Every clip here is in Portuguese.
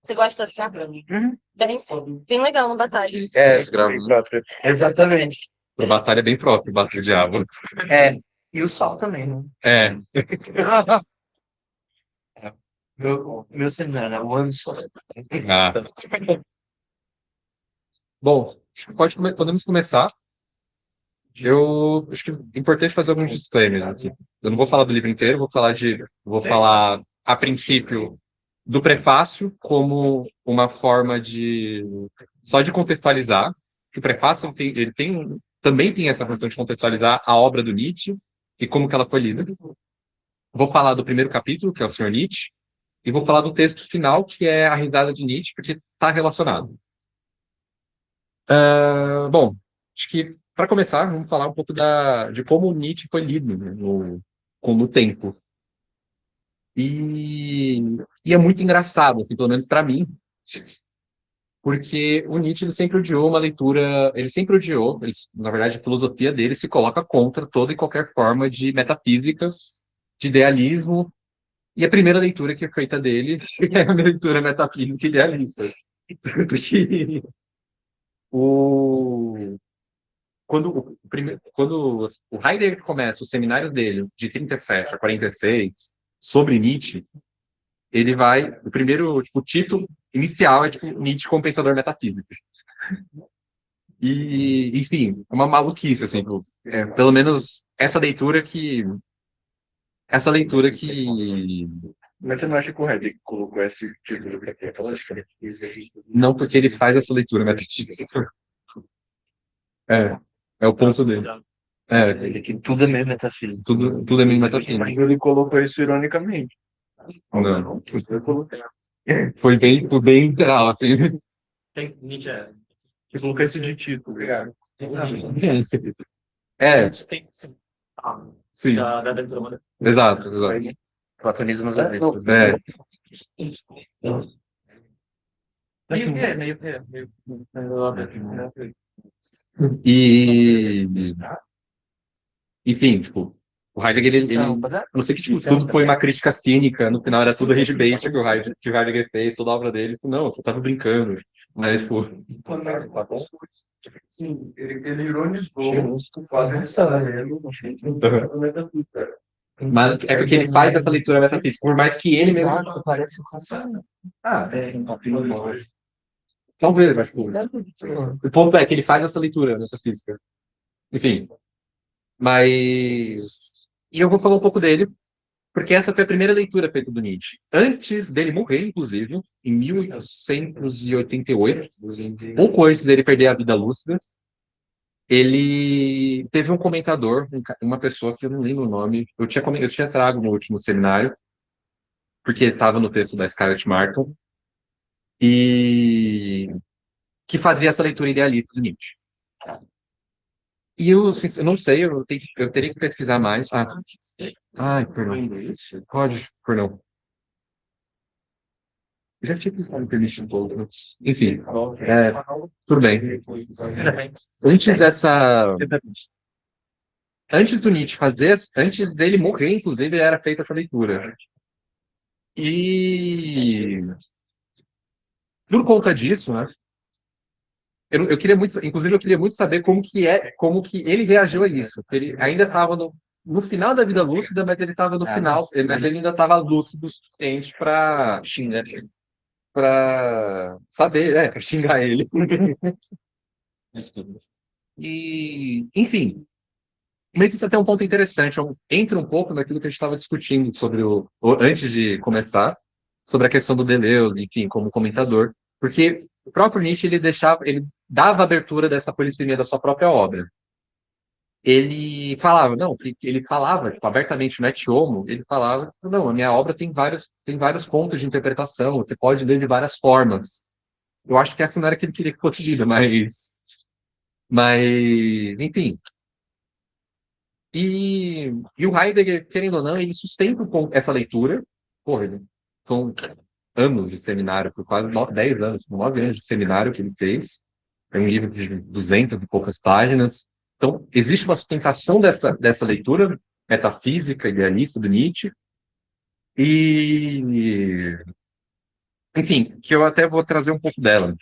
Você gosta dessa? Uhum. Bem legal no Batalha. Os gravos. Exatamente. A batalha é bem própria, o Batalha do Diabo. É. E o Sol também, né? É. Meu seminário, o ano só. Ah. Bom, podemos começar. Eu acho que é importante fazer alguns disclaimers, assim. Eu não vou falar do livro inteiro, vou falar a princípio do prefácio como uma forma de só de contextualizar, que o prefácio também tem essa função de contextualizar a obra do Nietzsche e como que ela foi lida. Vou falar do primeiro capítulo, que é o Senhor Nietzsche, e vou falar do texto final, que é a risada de Nietzsche, porque está relacionado. Bom, acho que para começar, vamos falar um pouco de como o Nietzsche foi lido, né, no tempo. E, e é muito engraçado, assim, pelo menos para mim, porque o Nietzsche ele sempre odiou uma leitura, na verdade, a filosofia dele se coloca contra toda e qualquer forma de metafísicas, de idealismo, e a primeira leitura que é feita dele é a leitura metafísica idealista. Tanto que o quando o Heidegger começa os seminários dele, de 37 a 46, sobre Nietzsche, ele vai. O primeiro tipo, título inicial é tipo, Nietzsche como pensador metafísico. E, enfim, é uma maluquice, assim, pelo menos essa leitura que. Essa leitura que. Mas você não acha que o Heidegger colocou esse título para quê? Aquela características. Não porque ele faz essa leitura metafísica. É, é o ponto dele. É, Ele que tudo é meio metafísico. tudo é meio metafísico. Mas ele colocou isso ironicamente. Não. Eu coloquei. Foi bem literal, assim. Nietzsche é. Eu coloquei isso de título, obrigado. É, Tem, sim. sim. Da leitura moderna. Exato. Platonismo às vezes. É. Meio que. E, enfim, tipo, o Heidegger, não sei que tipo, tudo foi uma crítica cínica, no final era tudo rage-bait que o Heidegger fez, toda a obra dele. Não, você tava brincando. Mas, tipo, Sim, ele ironizou o fato de estar lendo mas é porque ele faz essa leitura metafísica, por mais que ele mesmo. Parece sensacional. Ah, talvez, mas, tipo, o ponto é que ele faz essa leitura metafísica. Enfim, mas. E eu vou falar um pouco dele, porque essa foi a primeira leitura feita do Nietzsche. Antes dele morrer, inclusive, em 1888, pouco antes dele perder a vida lúcida, ele teve um comentador, uma pessoa que eu não lembro o nome, eu tinha trago no último seminário, porque estava no texto da Scarlett Martin, e que fazia essa leitura idealista do Nietzsche. E eu não sei, eu teria que pesquisar mais. Ai, perdão. Pode, perdão. Eu já tinha pesquisado permission todo. Enfim, tudo bem. Antes dessa. Antes do Nietzsche antes dele morrer, inclusive, era feita essa leitura. E por conta disso, né? Eu queria muito, inclusive, eu queria muito saber como que ele reagiu a isso. Ele ainda estava no final da vida lúcida, mas ele estava no final, ele ainda estava lúcido o suficiente para xingar, para saber, para xingar ele. Desculpa. E, enfim, mas isso é até um ponto interessante. Entra um pouco naquilo que a gente estava discutindo sobre antes de começar, sobre a questão do Deleuze, enfim, como comentador, porque o próprio Nietzsche ele dava abertura dessa polissemia da sua própria obra. Ele falava, não, ele falava tipo, abertamente no Et Homo, ele falava, não, a minha obra tem vários pontos de interpretação, você pode ler de várias formas. Eu acho que essa não era que ele queria que fosse lida, mas, enfim. E o Heidegger, querendo ou não, ele sustenta essa leitura. Porra, são anos de seminário, por quase 10 anos, 9 anos de seminário que ele fez. É um livro de 200 e poucas páginas. Então, existe uma sustentação dessa leitura metafísica, idealista do Nietzsche. E enfim, que eu até vou trazer um pouco dela.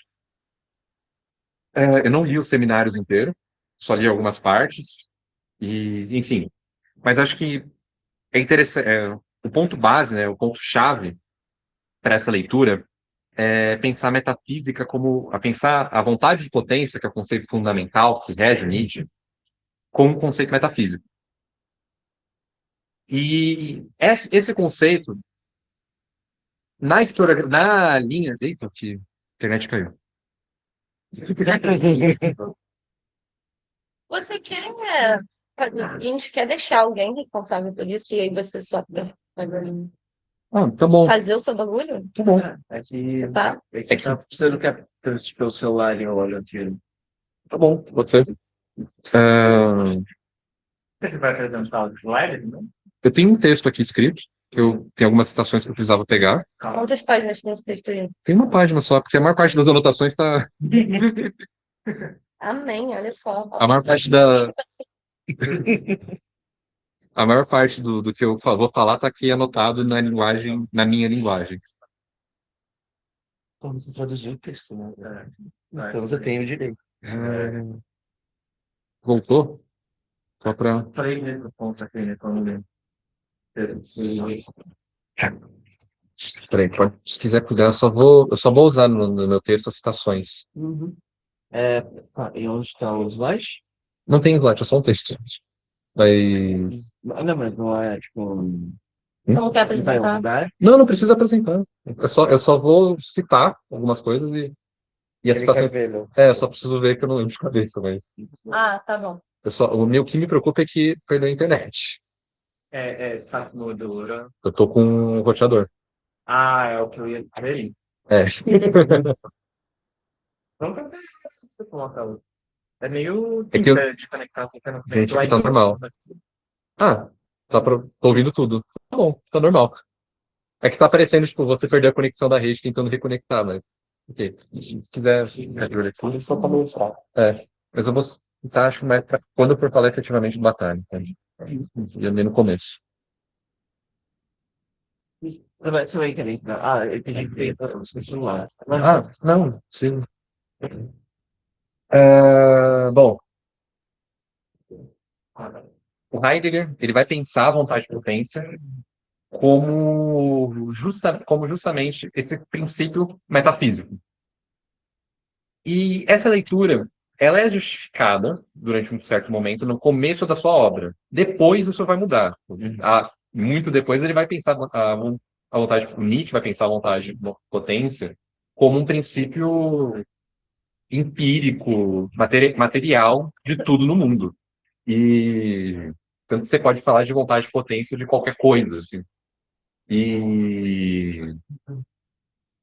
Eu não li os seminários inteiros, só li algumas partes, e, enfim. Mas acho que é interessante. O ponto base, né, o ponto-chave para essa leitura é pensar a metafísica como. A pensar a vontade de potência, que é o conceito fundamental que rege Nietzsche, como um conceito metafísico. E esse conceito, na história, na linha. Eita, que a internet caiu. Você quer. A gente quer deixar alguém responsável por isso e aí você só Ah, tá bom, fazer o seu bagulho? tá bom. É que Tá? você não quer transferir o celular e olha aquilo. Tá bom, pode ser. Ah, Você vai apresentar o slide, não? eu tenho um texto aqui escrito, que eu tenho algumas citações que eu precisava pegar. Quantas páginas tem esse texto aí? Tem uma página só, porque a maior parte das anotações está. Amém, olha só. A maior parte da. A maior parte do que eu vou falar está aqui anotado na linguagem, na minha linguagem. Como você traduziu o texto, né? Então você tem o direito. Voltou? Só para. Falei mesmo ponto aqui, né? Quando Peraí, se quiser cuidar, eu só vou usar no meu texto as citações. Uhum. E onde está o slide? Não tem slide, é só um texto. Vai. Não, mas não é tipo. Não quer Não vai apresentar? mudar? Não, não precisa apresentar. Eu só vou citar algumas coisas e a citação. Eu só preciso ver que eu não lembro de cabeça, mas. Ah, tá bom. O meu que me preocupa é que perdeu a internet. Está com moldura. Eu tô com um roteador. Ah, é o que eu ia dizer. É. Não que você coloca o- É meio É que eu. de conectar com o Gente, aqui tá normal. Ah, tô ouvindo tudo. Tá bom, tá normal. É que tá aparecendo, tipo, você perdeu a conexão da rede tentando reconectar, mas. Ok. Se quiser ficar de olho aqui, só pra mostrar. Mas eu vou citar, acho que mais quando eu for falar efetivamente do batalha. Entende? E ali no começo. Você vai querer. Ah, eu pedi que tenha o seu celular. Ah, não, sim. Bom, o Heidegger, ele vai pensar a vontade de potência como justamente esse princípio metafísico. E essa leitura, ela é justificada durante um certo momento no começo da sua obra. Depois isso vai mudar. Muito depois ele vai pensar a vontade, o Nietzsche vai pensar a vontade de potência como um princípio empírico, material de tudo no mundo. E tanto que você pode falar de vontade de potência de qualquer coisa, assim. E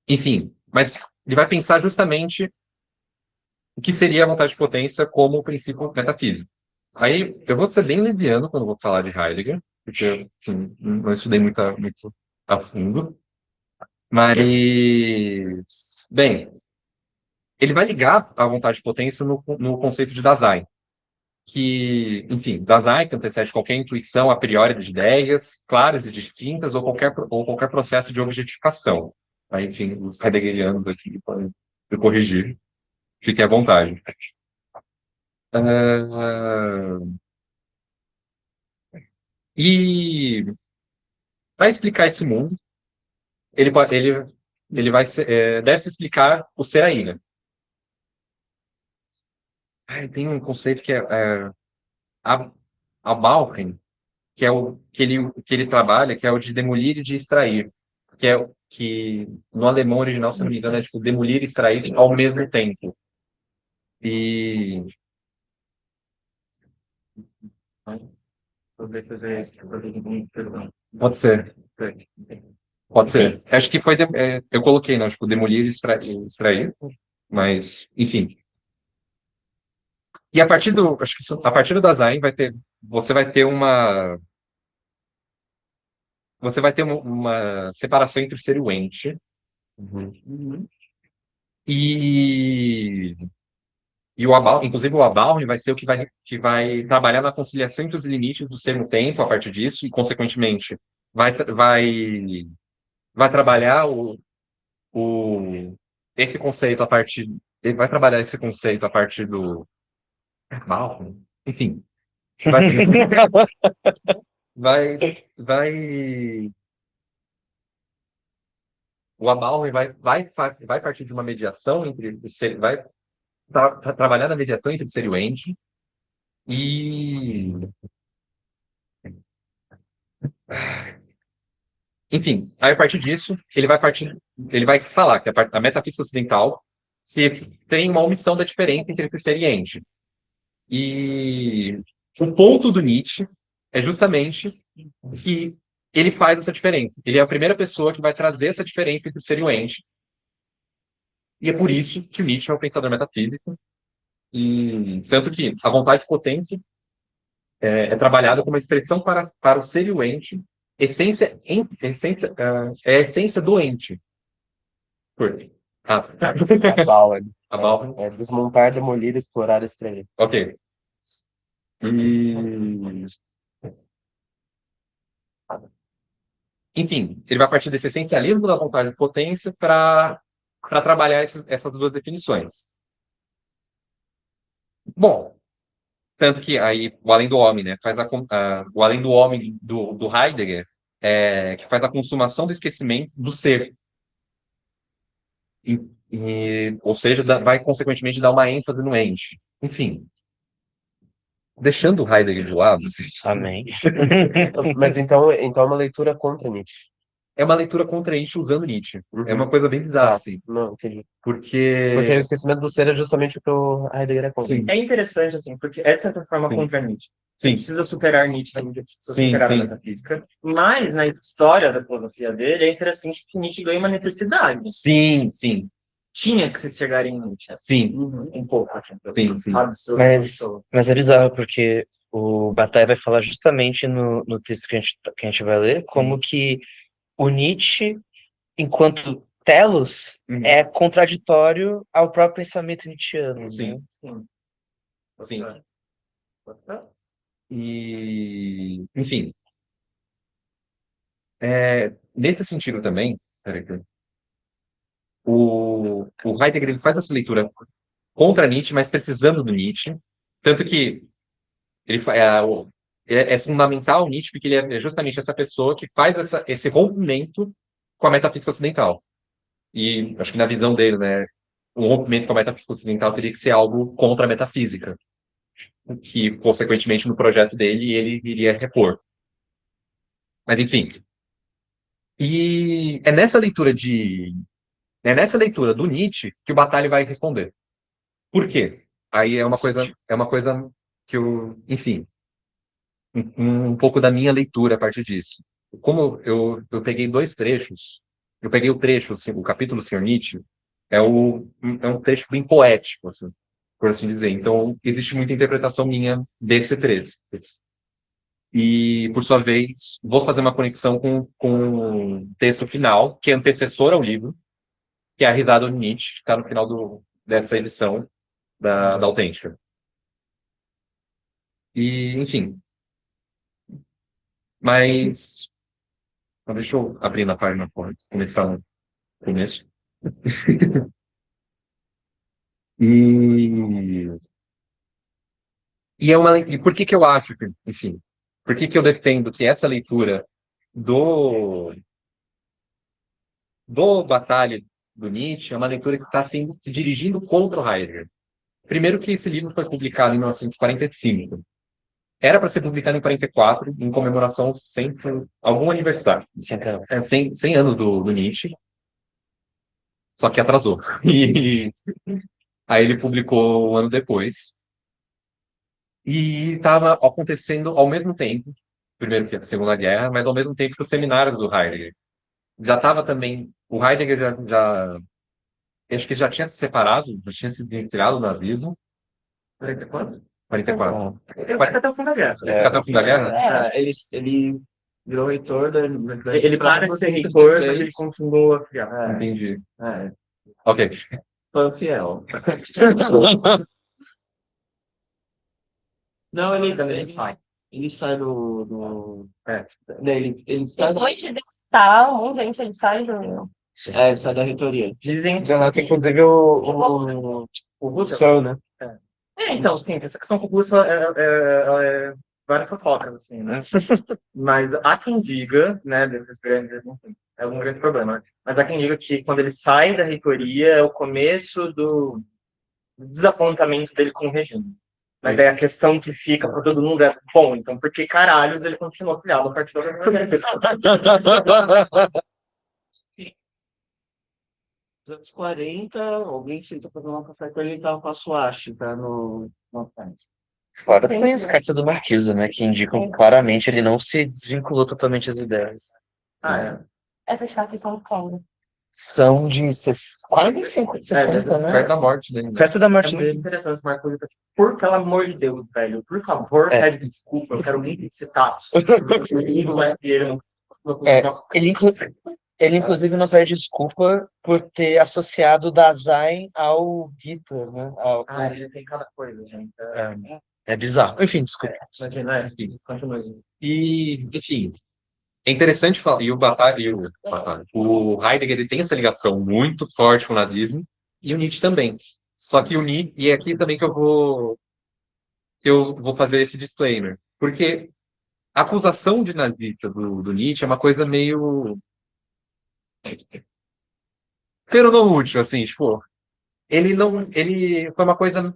enfim, mas ele vai pensar justamente o que seria a vontade de potência como princípio metafísico. Aí eu vou ser bem leviano quando eu vou falar de Heidegger, porque eu enfim, não estudei muito a fundo. Mas, bem, ele vai ligar a vontade de potência no conceito de Dasein, que, enfim, Dasein que antecede qualquer intuição a priori de ideias claras e distintas ou qualquer processo de objetificação. Aí, enfim, os heideggerianos aqui podem me corrigir. Fiquem à vontade. Ah, e para explicar esse mundo, ele vai deve se explicar o ser a ilha. Tem um conceito que é a, Abalken, que é o que ele trabalha, que é o de demolir e de extrair, que é que no alemão original, se não me engano, é tipo demolir e extrair ao mesmo tempo. E pode ser, pode ser. Acho que foi eu coloquei, não, tipo demolir e extrair, mas enfim. E a partir do, acho que a partir do Dasein você vai ter uma separação entre o ser e o ente. Uhum. E, inclusive o Abalne vai ser o que vai trabalhar na conciliação entre os limites do ser no tempo a partir disso, e, consequentemente, vai, vai, vai trabalhar esse conceito a partir. Ele vai trabalhar esse conceito a partir do. Malcolm? Enfim. Vai, vai. O Amalroy vai partir de uma mediação entre o ser, vai trabalhar na mediação entre o ser e o ente e, enfim, aí a partir disso ele vai falar que a metafísica ocidental se tem uma omissão da diferença entre esse ser e ente. E o ponto do Nietzsche é justamente que ele faz essa diferença. Ele é a primeira pessoa que vai trazer essa diferença entre o ser e o ente. E é por isso que o Nietzsche é um pensador metafísico. E tanto que a vontade potente é trabalhada como uma expressão para o ser e o ente, é a essência do ente. Por quê? Tá. A bala. A Bauman. É desmontar, demolir, explorar, escrever. Ok. E... Enfim, ele vai partir desse essencialismo da vontade de potência para trabalhar essas duas definições. Bom, tanto que aí o Além do Homem, né, o Além do Homem do Heidegger, que faz a consumação do esquecimento do ser. Ou seja, vai consequentemente dar uma ênfase no ente. Enfim, deixando o Heidegger de lado, Amém. Mas então é uma leitura contra Nietzsche. é uma leitura contra Nietzsche usando Nietzsche. Uhum. É uma coisa bem bizarra, assim. Não, entendi. Porque Porque o esquecimento do ser é justamente o que o Heidegger é contra. Sim. É interessante, assim, porque é de certa forma Sim. contra Nietzsche. Você Sim. precisa superar Nietzsche, também precisa Sim, superar sim. a metafísica. Mas, na história da filosofia dele, é interessante que Nietzsche ganha uma necessidade. Sim, sim, Tinha que se chegar em Nietzsche. sim, Um pouco, assim. sim. Absurdo. Mas é bizarro, porque o Bataille vai falar justamente no texto que a gente vai ler, como que o Nietzsche, enquanto telos, Uhum. é contraditório ao próprio pensamento nietzschiano. Sim. Né? Sim. E, enfim, nesse sentido também, peraí, o Heidegger ele faz essa leitura contra Nietzsche, mas precisando do Nietzsche, tanto que é fundamental o Nietzsche porque ele é justamente essa pessoa que faz esse rompimento com a metafísica ocidental. E acho que na visão dele, né, o rompimento com a metafísica ocidental teria que ser algo contra a metafísica, que, consequentemente, no projeto dele, ele iria repor. Mas, enfim. E é nessa leitura do Nietzsche que o Bataille vai responder. Por quê? Aí é uma coisa que eu, enfim, um pouco da minha leitura a partir disso. Como eu peguei dois trechos, eu peguei o trecho, assim, o capítulo Senhor Nietzsche, é um trecho bem poético, assim, por assim dizer. Então, existe muita interpretação minha desse trecho. E, por sua vez, vou fazer uma conexão com o texto final, que é antecessor ao livro, que é a Risada de Nietzsche, que está no final dessa edição da Autêntica. E, enfim. Mas. Então, deixa eu abrir na página para começar no começo. E por que eu acho que, enfim, por que eu defendo que essa leitura do Batalha do Nietzsche é uma leitura que está se dirigindo contra o Heidegger? Primeiro que esse livro foi publicado em 1945. Era para ser publicado em 44, em comemoração sempre algum aniversário. 100 anos do Nietzsche. Só que atrasou. E aí ele publicou um ano depois. E estava acontecendo ao mesmo tempo, primeiro que a Segunda Guerra, mas ao mesmo tempo que os seminários do Heidegger. Já estava também, o Heidegger acho que já tinha se separado, já tinha se desviado do nazismo. 44? 44. Ele vai até o fim da guerra. Até o fim da guerra? Ele virou reitor da... Ele para de ser reitor, mas ele continua a criar. Entendi. Ok. Foi fiel. Não, ele sai do... Ele sai Depois de derrotar um monte de gente, ele sai do... É, essa é da reitoria. Dizem Que inclusive o Russell. Sol, né? Então, sim, essa questão com o Russell é várias fofocas, assim, né? Mas há quem diga, né, desses grandes, enfim, é um grande problema, mas há quem diga que quando ele sai da reitoria é o começo do desapontamento dele com o regime. Mas daí a questão que fica para todo mundo é, bom, então por que caralhos ele continua filiado ao Partido Nos anos 40, alguém sentou pra tomar café com ele, ele tava com a suástica no pés. Fora tem as cartas do Marquise, né? Que indicam que claramente ele não se desvinculou totalmente das ideias. Essas cartas são como? São de quase 60, né? Perto da morte dele. Né? Perto da É morte muito dele. interessante esse Marco Zeta. Por pelo amor de Deus, velho. Por favor, É. pede desculpa. Eu quero muito citar. Ele, inclusive, não pede desculpa por ter associado Dasein ao Hitler, né? Ele tem cada coisa, gente. É bizarro. Enfim, desculpa. Imagina, continua. E, enfim, é interessante falar. E o Heidegger ele tem essa ligação muito forte com o nazismo, e o Nietzsche também. Só que o Nietzsche, e é aqui também que eu vou fazer esse disclaimer. Porque a acusação de nazista do Nietzsche é uma coisa meio peronomútil, assim, tipo, ele foi uma coisa,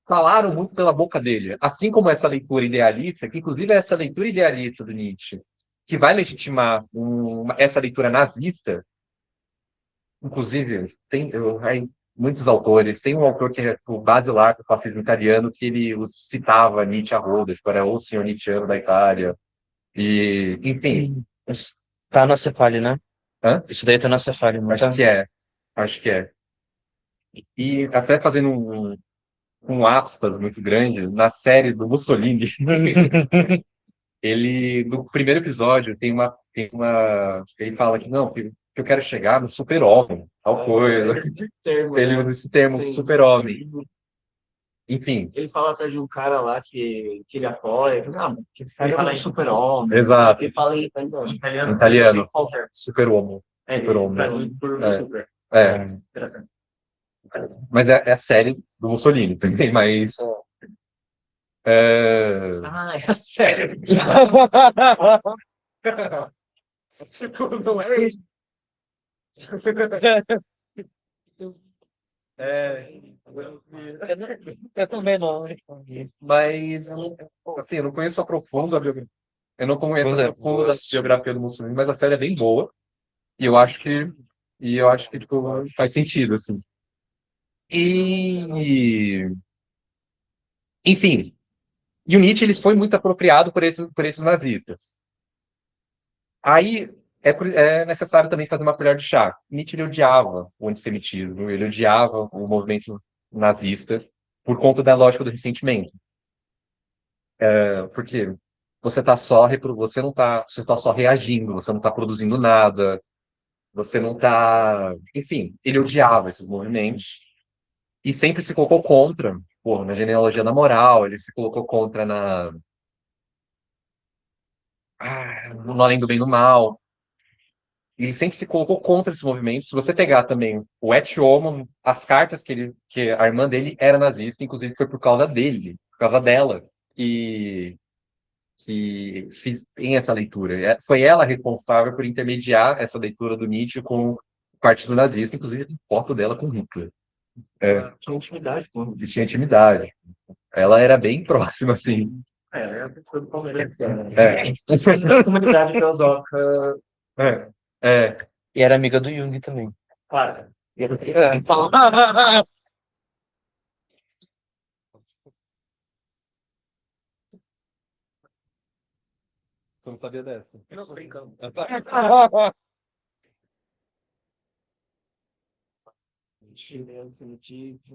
falaram muito pela boca dele, assim como essa leitura idealista, que inclusive é essa leitura idealista do Nietzsche, que vai legitimar essa leitura nazista, inclusive, tem muitos autores, tem um autor que é o Basilar, do fascismo italiano, que ele citava Nietzsche a roda, tipo, era o senhor Nietzscheano da Itália, e, enfim. Tá na Cefale, né? Hã? Isso daí tá na Cefale, não tá? Acho que é. E até fazendo um aspas muito grande, na série do Mussolini, no primeiro episódio, ele fala que não, que eu quero chegar no super-homem, tal coisa. Ele usa esse termo, super-homem. Enfim. Ele fala até de um cara lá que ele apoia. Não, que esse cara é um super-homem. Exato. Ele fala em Italiano. Super-homem. Super-homem. Interessante. Mas é a série do Mussolini também, mas... É a série. Tipo, não é isso. Eu também não. Mas, assim, eu não conheço a profundo a biografia. Eu não conheço a profundo a biografia do Mussolini, mas a série é bem boa. E eu acho que, tipo, faz sentido, assim. Enfim. E o Nietzsche ele foi muito apropriado por esses nazistas. Aí é necessário também fazer uma colher de chá. Nietzsche ele odiava o antissemitismo, ele odiava o movimento nazista por conta da lógica do ressentimento. Porque você está só reagindo, você não está produzindo nada, você não está... Enfim, ele odiava esses movimentos e sempre se colocou contra, na genealogia da moral, ele se colocou contra no Além do Bem e do Mal. Ele sempre se colocou contra esse movimento. Se você pegar também o Et Homo, as cartas que a irmã dele era nazista, inclusive foi por causa dela, que tem essa leitura. Foi ela responsável por intermediar essa leitura do Nietzsche com o Partido Nazista, inclusive tem foto dela com Hitler. Tinha intimidade, pô. Tinha intimidade. Ela era bem próxima, assim. É a pessoa do Palmeiras. Comunidade filosófica. E era amiga do Jung também. Claro. Você não sabia dessa? Eu não tô brincando.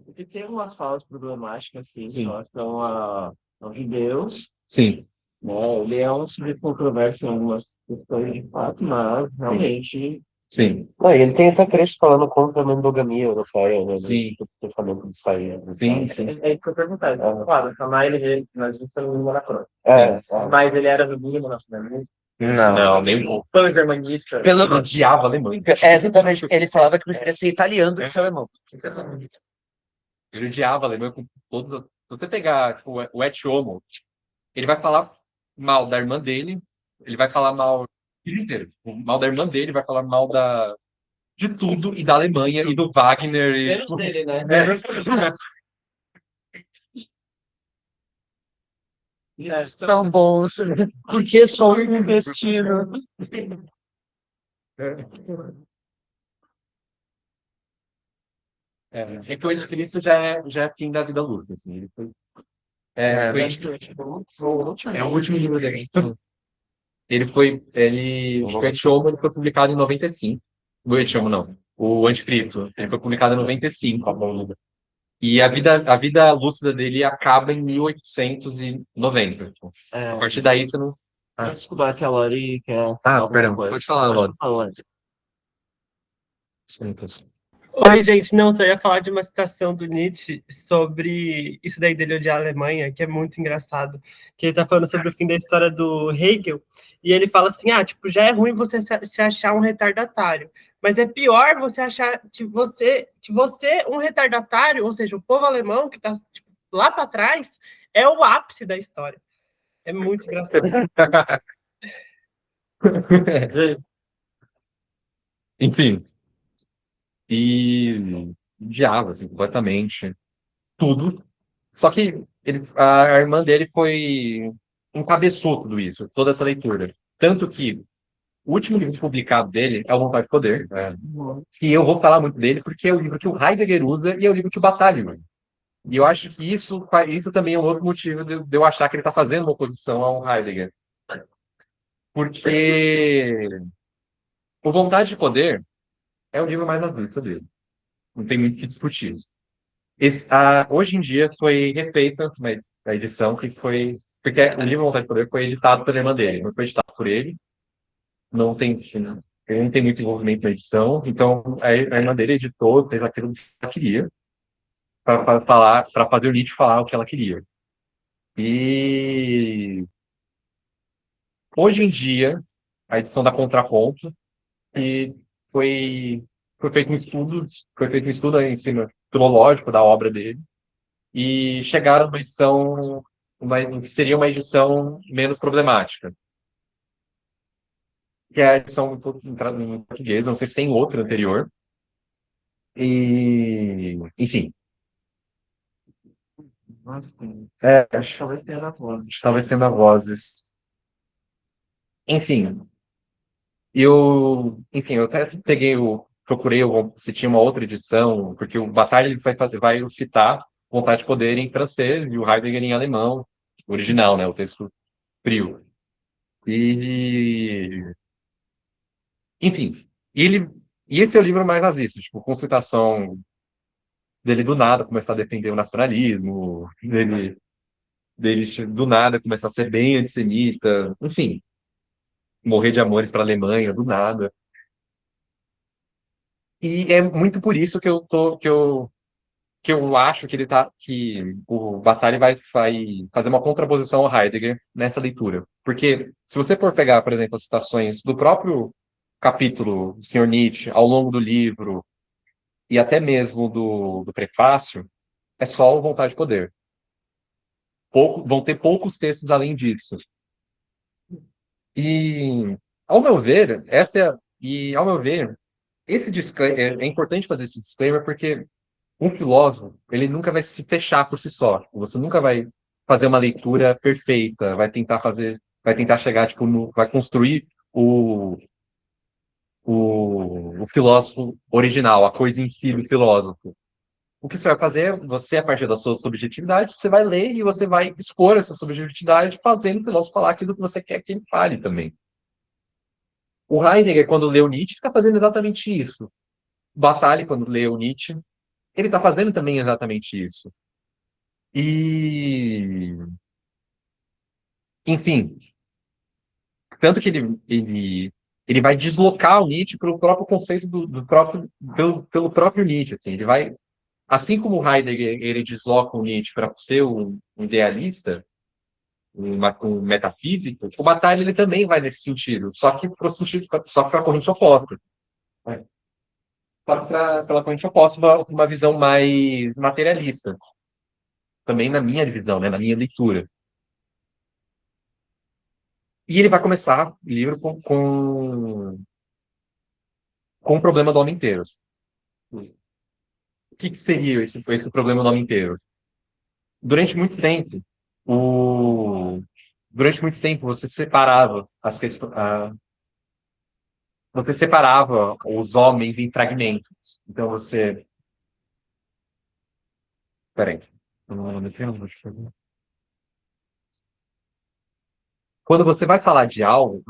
Porque tem umas falas problemáticas, assim, em relação aos judeus. Sim. Né? Ele é um sujeito controverso em algumas questões de fato, mas realmente. Sim. Não, e ele tem até trecho falando contra a monogamia europeia, né? Sim. Do falando dos países. Sim. É isso que eu perguntei. Claro, chamar ele de nazista não é anacrônico. É. Mas ele era judeu nacionalista. Não. Não, nem um pouco. Pano germanista. Eu odiava alemão. É, exatamente. Ele falava que preferia ser italiano do que ser alemão. Eu odiava alemão com todo. Se você pegar tipo, o Et Homo, ele vai falar mal da irmã dele, ele vai falar mal o filho inteiro. Mal da irmã dele, vai falar mal de tudo, e da Alemanha, e do Wagner. Menos dele, né? Tão bons. Porque só o intestino. É que o Anticristo já é fim da vida luta, assim. Ele foi, é o último livro dele. O Et Homo, ele foi publicado em 95. O Et Homo, não. O Anticristo. Ele foi publicado em 95. E a vida lúcida dele acaba em 1890. A partir daí você não. Desculpa aquela ali que é. Perdão. Pode falar, Laura. Falando. Oi, gente. Não, só ia falar de uma citação do Nietzsche sobre isso daí dele odiar a Alemanha, que é muito engraçado. Que ele tá falando sobre o fim da história do Hegel, e ele fala assim, tipo, já é ruim você se achar um retardatário, mas é pior você achar que você um retardatário, ou seja, o povo alemão que tá tipo, lá para trás, é o ápice da história. É muito engraçado. Enfim. E odiava, assim, completamente. Tudo. Só que a irmã dele encabeçou tudo isso, toda essa leitura. Tanto que o último livro publicado dele é O Vontade de Poder. E eu vou falar muito dele porque é o livro que o Heidegger usa e é o livro que o Bataille usa. E eu acho que isso também é um outro motivo de eu achar que ele está fazendo uma oposição ao Heidegger. Porque O Vontade de Poder é o livro mais nazista dele. Não tem muito o que discutir. Hoje em dia foi refeita a edição que foi. Porque o livro Vontade de Poder foi editado pela irmã dele, não foi editado por ele. Ele não tem muito envolvimento na edição, então a irmã dele editou, fez aquilo que ela queria, para fazer o Nietzsche falar o que ela queria. E hoje em dia, a edição da Contraponto, e foi feito um estudo em cima filológico da obra dele, e chegaram numa edição, que seria uma edição menos problemática. Que é a edição em português, não sei se tem outra anterior. E, enfim. Nossa, Acho que talvez tenha na Vozes. Talvez tenha na Vozes. Enfim. Eu até procurei se tinha uma outra edição, porque o Batalha ele vai citar Vontade de Poder em francês e o Heidegger em alemão, original, né? O texto frio. Enfim, e esse é o livro mais nazista, tipo, com citação dele do nada começar a defender o nacionalismo, dele do nada começar a ser bem antissemita, enfim, morrer de amores para a Alemanha, do nada. E é muito por isso que eu acho que o Bataille vai fazer uma contraposição ao Heidegger nessa leitura. Porque se você for pegar, por exemplo, as citações do próprio capítulo do Sr. Nietzsche ao longo do livro e até mesmo do prefácio, é só o Vontade de Poder. Vão ter poucos textos além disso. E, ao meu ver, é importante fazer esse disclaimer porque um filósofo, ele nunca vai se fechar por si só. Você nunca vai fazer uma leitura perfeita, vai tentar chegar, tipo, vai construir o filósofo original, a coisa em si do filósofo. O que você vai fazer, você, a partir da sua subjetividade, você vai ler e você vai expor essa subjetividade fazendo o filósofo falar aquilo que você quer que ele fale também. O Heidegger, quando lê o Nietzsche, está fazendo exatamente isso. O Bataille, quando lê o Nietzsche, ele está fazendo também exatamente isso. E, enfim, tanto que ele vai deslocar o Nietzsche pelo próprio conceito pelo próprio Nietzsche. Assim, ele vai, assim como o Heidegger ele desloca o Nietzsche para ser um idealista, um metafísico, o Bataille ele também vai nesse sentido, só que para a corrente oposta. Né? Só que pela corrente oposta, uma visão mais materialista. Também na minha visão, né, na minha leitura. E ele vai começar o livro com o problema do homem inteiro. O que seria esse problema do homem inteiro? Durante muito tempo, você separava as questões, você separava os homens em fragmentos. Então você. Peraí. Quando você vai falar de algo.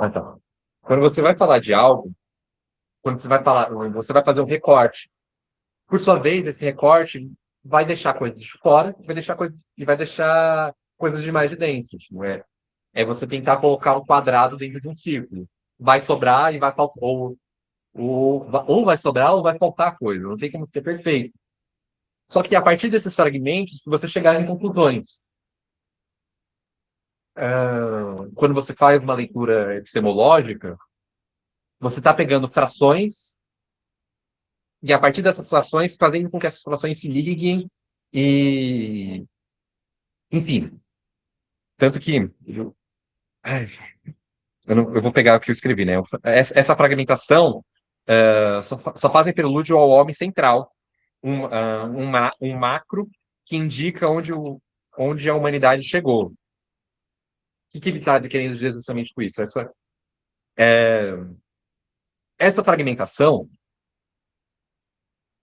Ah, tá. Quando você vai falar de algo, você vai fazer um recorte. Por sua vez, esse recorte vai deixar coisas de fora e vai deixar coisas demais de dentro. Tipo, é você tentar colocar um quadrado dentro de um círculo. Vai sobrar e vai faltar. Ou vai sobrar ou vai faltar coisa. Não tem como ser perfeito. Só que a partir desses fragmentos, você chegar em conclusões. Quando você faz uma leitura epistemológica, você está pegando frações e a partir dessas frações fazendo com que essas frações se liguem e... Enfim. Tanto que... Eu vou pegar o que eu escrevi, né? Essa fragmentação só fazem prelúdio ao homem central. Um macro que indica onde a humanidade chegou. O que ele está querendo dizer justamente com isso? Essa fragmentação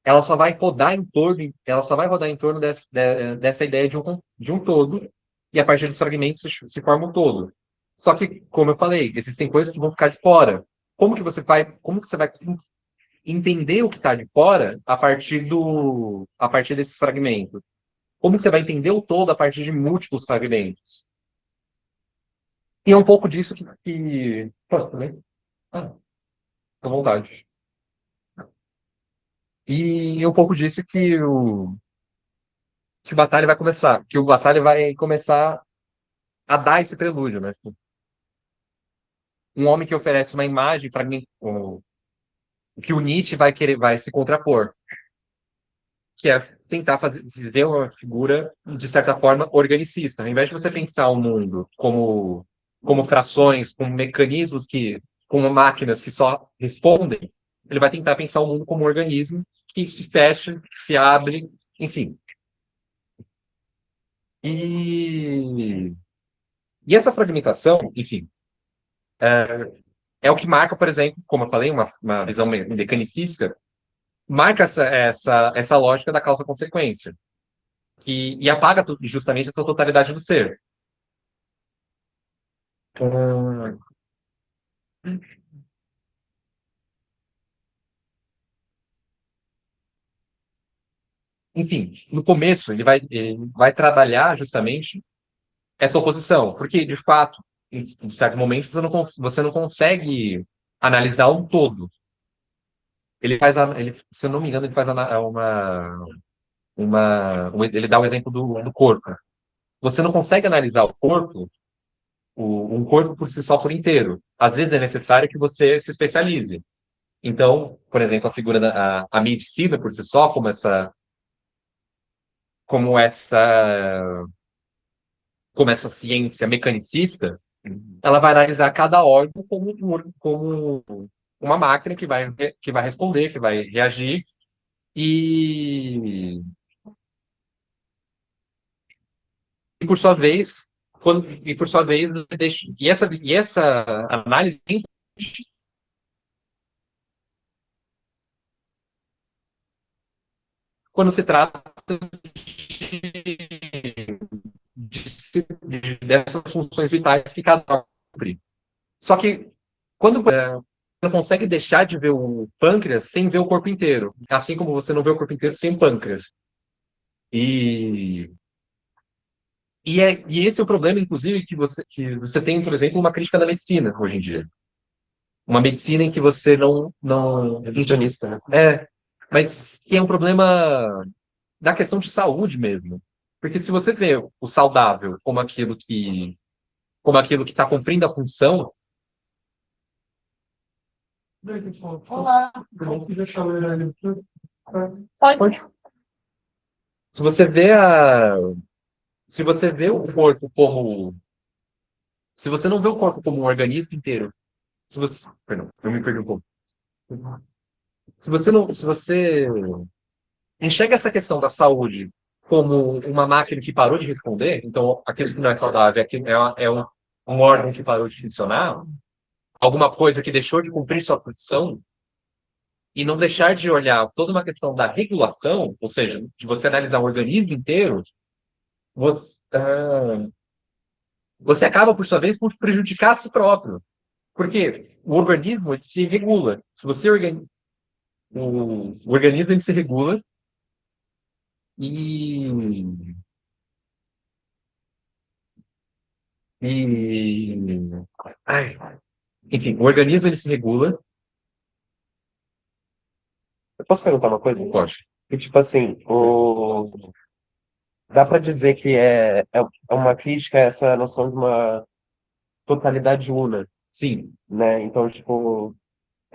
ela só vai rodar em torno dessa ideia de um todo, e a partir dos fragmentos se forma um todo. Só que, como eu falei, existem coisas que vão ficar de fora. Como que você vai entender o que está de fora a partir desses fragmentos? Como que você vai entender o todo a partir de múltiplos fragmentos? E é um pouco disso que... Pô, também? À vontade. E é um pouco disso que o Batalha vai começar. Que o Batalha vai começar a dar esse prelúdio, né? Um homem que oferece uma imagem para mim, o que o Nietzsche vai se contrapor, que é tentar fazer uma figura, de certa forma, organicista. Ao invés de você pensar o mundo como frações, como mecanismos como máquinas que só respondem, ele vai tentar pensar o mundo como um organismo que se fecha, que se abre, enfim. E essa fragmentação, enfim, é o que marca, por exemplo, como eu falei, uma visão mecanicista, marca essa lógica da causa-consequência e apaga justamente essa totalidade do ser. Enfim, no começo ele vai trabalhar justamente essa oposição, porque de fato, em certo momento você não consegue analisar um todo. Se eu não me engano, ele faz ele dá o exemplo do corpo. Você não consegue analisar o corpo, um corpo por si só por inteiro. Às vezes é necessário que você se especialize. Então, por exemplo, a figura a medicina por si só, como essa ciência mecanicista, ela vai analisar cada órgão como uma máquina que vai responder, que vai reagir e por sua vez, você deixa, e essa análise quando se trata dessas funções vitais que cada órgão cumpre. Só que quando você não consegue deixar de ver o pâncreas sem ver o corpo inteiro, assim como você não vê o corpo inteiro sem o pâncreas. E esse é o problema, inclusive, que você tem, por exemplo, uma crítica da medicina hoje em dia. Uma medicina em que você não... Nutricionista, né? Mas que é um problema da questão de saúde mesmo. Porque se você vê o saudável como aquilo que está cumprindo a função, Olá, pode. se você vê se você vê o corpo como, se você não vê o corpo como um organismo inteiro, perdão, eu me perdi um pouco. Se você enxerga essa questão da saúde como uma máquina que parou de responder, então aquilo que não é saudável é um órgão que parou de funcionar, alguma coisa que deixou de cumprir sua função, e não deixar de olhar toda uma questão da regulação, ou seja, de você analisar o organismo inteiro, você acaba, por sua vez, por prejudicar a si próprio. Porque o organismo ele se regula. Se você o organismo ele se regula e, e ai, enfim, o organismo ele se regula. Eu posso perguntar uma coisa? Pode. Que, tipo assim, dá para dizer que é uma crítica a essa noção de uma totalidade una, Sim, né? Então, tipo,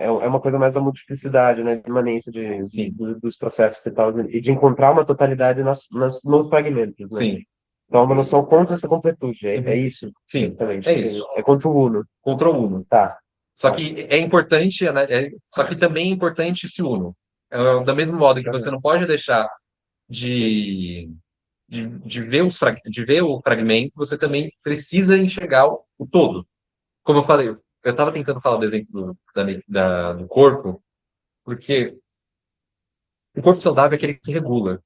é uma coisa mais da multiplicidade, né? De imanência sim, dos processos e tal, e de encontrar uma totalidade nos fragmentos, né? sim, Então, é uma noção contra essa completude, é isso? sim, Exatamente. é isso. É contra o uno. Contra o Uno. Tá. Só que é importante, né, só que também é importante esse Uno. Da mesmo modo que você não pode deixar de ver de ver o fragmento, você também precisa enxergar o todo. Como eu falei, eu estava tentando falar do exemplo do corpo, porque o corpo saudável é aquele que se regula.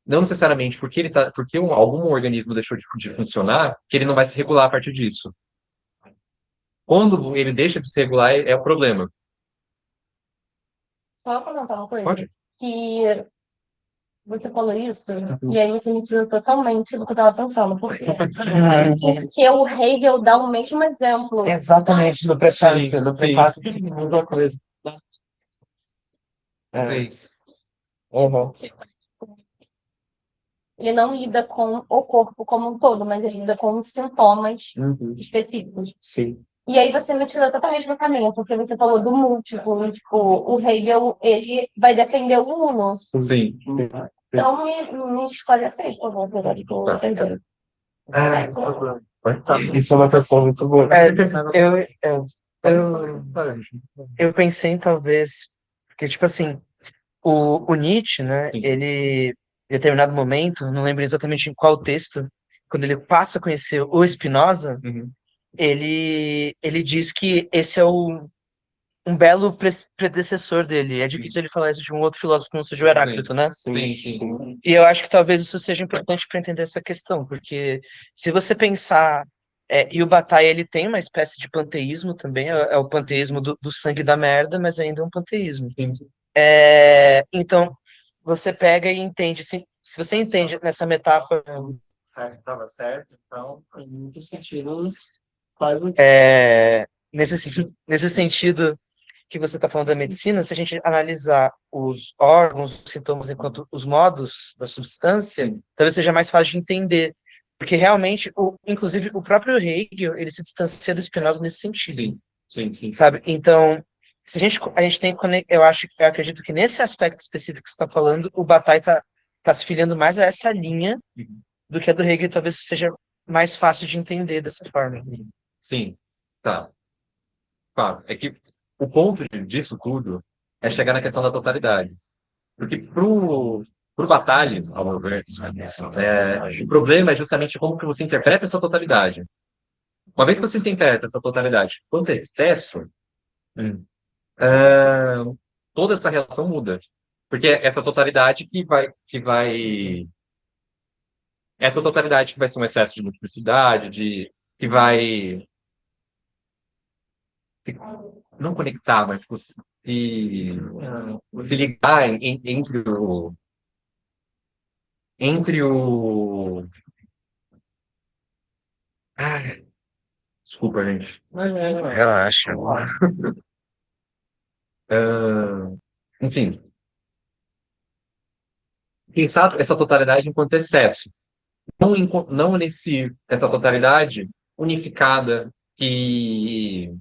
Não necessariamente porque algum organismo deixou de funcionar, que ele não vai se regular a partir disso. Quando ele deixa de se regular, é o problema. Só comentar uma coisa. Pode? Que você falou isso, e aí você me tirou totalmente do que eu estava pensando. Por quê? Porque o Hegel dá o mesmo exemplo. Exatamente, no prefácio, no Sim. prefácio, mesma coisa. É isso. Uhum. Ele não lida com o corpo como um todo, mas ele lida com os sintomas Uhum. específicos. Sim. E aí você me tirou totalmente do caminho, porque você falou do múltiplo, tipo, o Hegel, ele vai defender o uno. Sim. Então me esclarecei, por favor, verdade, que eu tô entendendo. Isso é uma questão muito boa. Eu pensei em talvez, porque, tipo assim, o Nietzsche, né, Sim. ele, em determinado momento, não lembro exatamente em qual texto, quando ele passa a conhecer o Spinoza, Uhum. ele diz que esse é um belo predecessor dele. É difícil ele falar isso de um outro filósofo que não seja o Heráclito, né? Sim, sim. E eu acho que talvez isso seja importante para entender essa questão, porque se você pensar, e o Bataille ele tem uma espécie de panteísmo também, é o panteísmo do sangue da merda, mas ainda é um panteísmo. Sim. Então, você pega e entende, se você entende nessa metáfora, Certo, estava certo, então, em muitos sentidos, faz o nesse sentido que você está falando da medicina, se a gente analisar os órgãos, os sintomas enquanto os modos da substância, talvez seja mais fácil de entender, porque realmente, inclusive o próprio Hegel, ele se distancia do Spinoza nesse sentido. Sim, sim, sim. Sabe? Então, se a gente tem, eu acredito que nesse aspecto específico que você está falando, o Bataille tá se filiando mais a essa linha do que a do Hegel, talvez seja mais fácil de entender dessa forma. Sim, tá. Claro, é que o ponto disso tudo é chegar na questão da totalidade. Porque pro Batalha, ao meu ver, o problema é justamente como que você interpreta essa totalidade. Uma vez que você interpreta essa totalidade quanto é excesso, é, toda essa relação muda. Porque é essa totalidade essa totalidade que vai ser um excesso de multiplicidade, que vai se, não conectar, mas tipo, se ligar entre o desculpa, gente. Relaxa. Enfim, pensar essa totalidade enquanto excesso. não essa totalidade unificada que,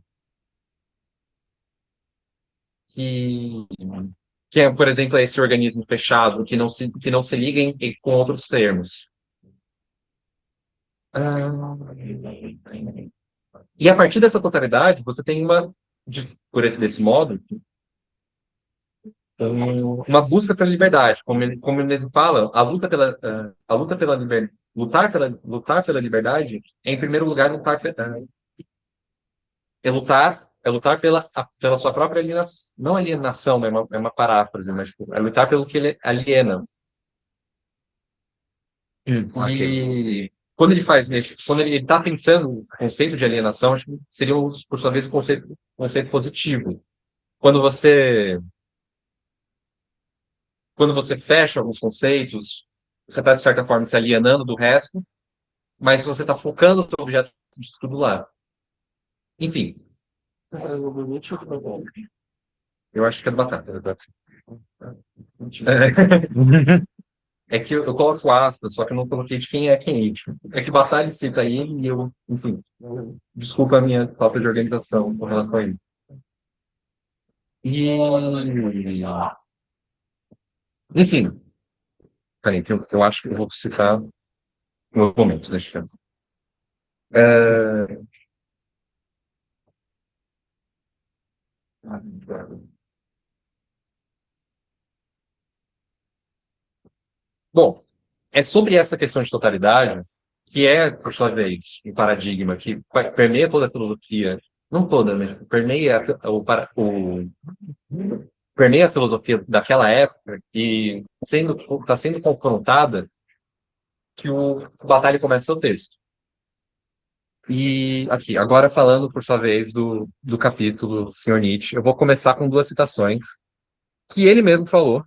que é, por exemplo, esse organismo fechado, que não se liga com outros termos. Ah, e a partir dessa totalidade, você tem desse modo, uma busca pela liberdade, como ele mesmo fala, a luta pela liberdade, lutar pela liberdade é, em primeiro lugar, é lutar pela sua própria alienação, não alienação, né, é uma paráfrase, mas tipo, é lutar pelo que ele aliena. E quando ele faz isso, quando ele está pensando no conceito de alienação, acho que seria, por sua vez, um conceito positivo. Quando você quando você fecha alguns conceitos, você está, de certa forma, se alienando do resto, mas você está focando o seu objeto de estudo lá. Enfim. Eu acho que é do batata. É que eu coloco aspas, só que eu não coloquei de quem é Kennedy. É que Batalha cita ele e eu, enfim, desculpa a minha falta de organização com relação a ele. E, enfim, peraí, que eu acho que eu vou citar em outro momento, deixa eu ver. Bom, é sobre essa questão de totalidade que é, por sua vez, um paradigma que permeia toda a filosofia, não toda, mas permeia a filosofia daquela época e está sendo confrontada que o Batalha começa o texto. E aqui, agora falando, por sua vez, do capítulo Senhor Nietzsche, eu vou começar com duas citações que ele mesmo falou,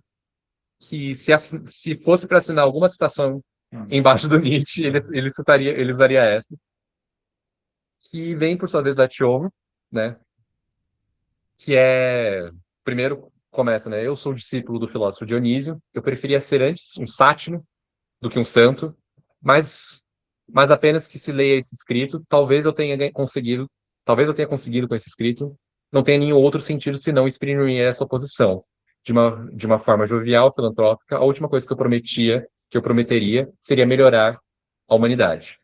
que se fosse para assinar alguma citação embaixo do Nietzsche, ele usaria essas, que vem, por sua vez, da Tiomo, né? Que é, primeiro começa, né? Eu sou discípulo do filósofo Dionísio, eu preferia ser antes um sátiro do que um santo, mas, mas apenas que se leia esse escrito, talvez eu tenha conseguido com esse escrito, não tenha nenhum outro sentido senão exprimir essa oposição. De uma forma jovial, filantrópica, a última coisa que eu prometeria, seria melhorar a humanidade.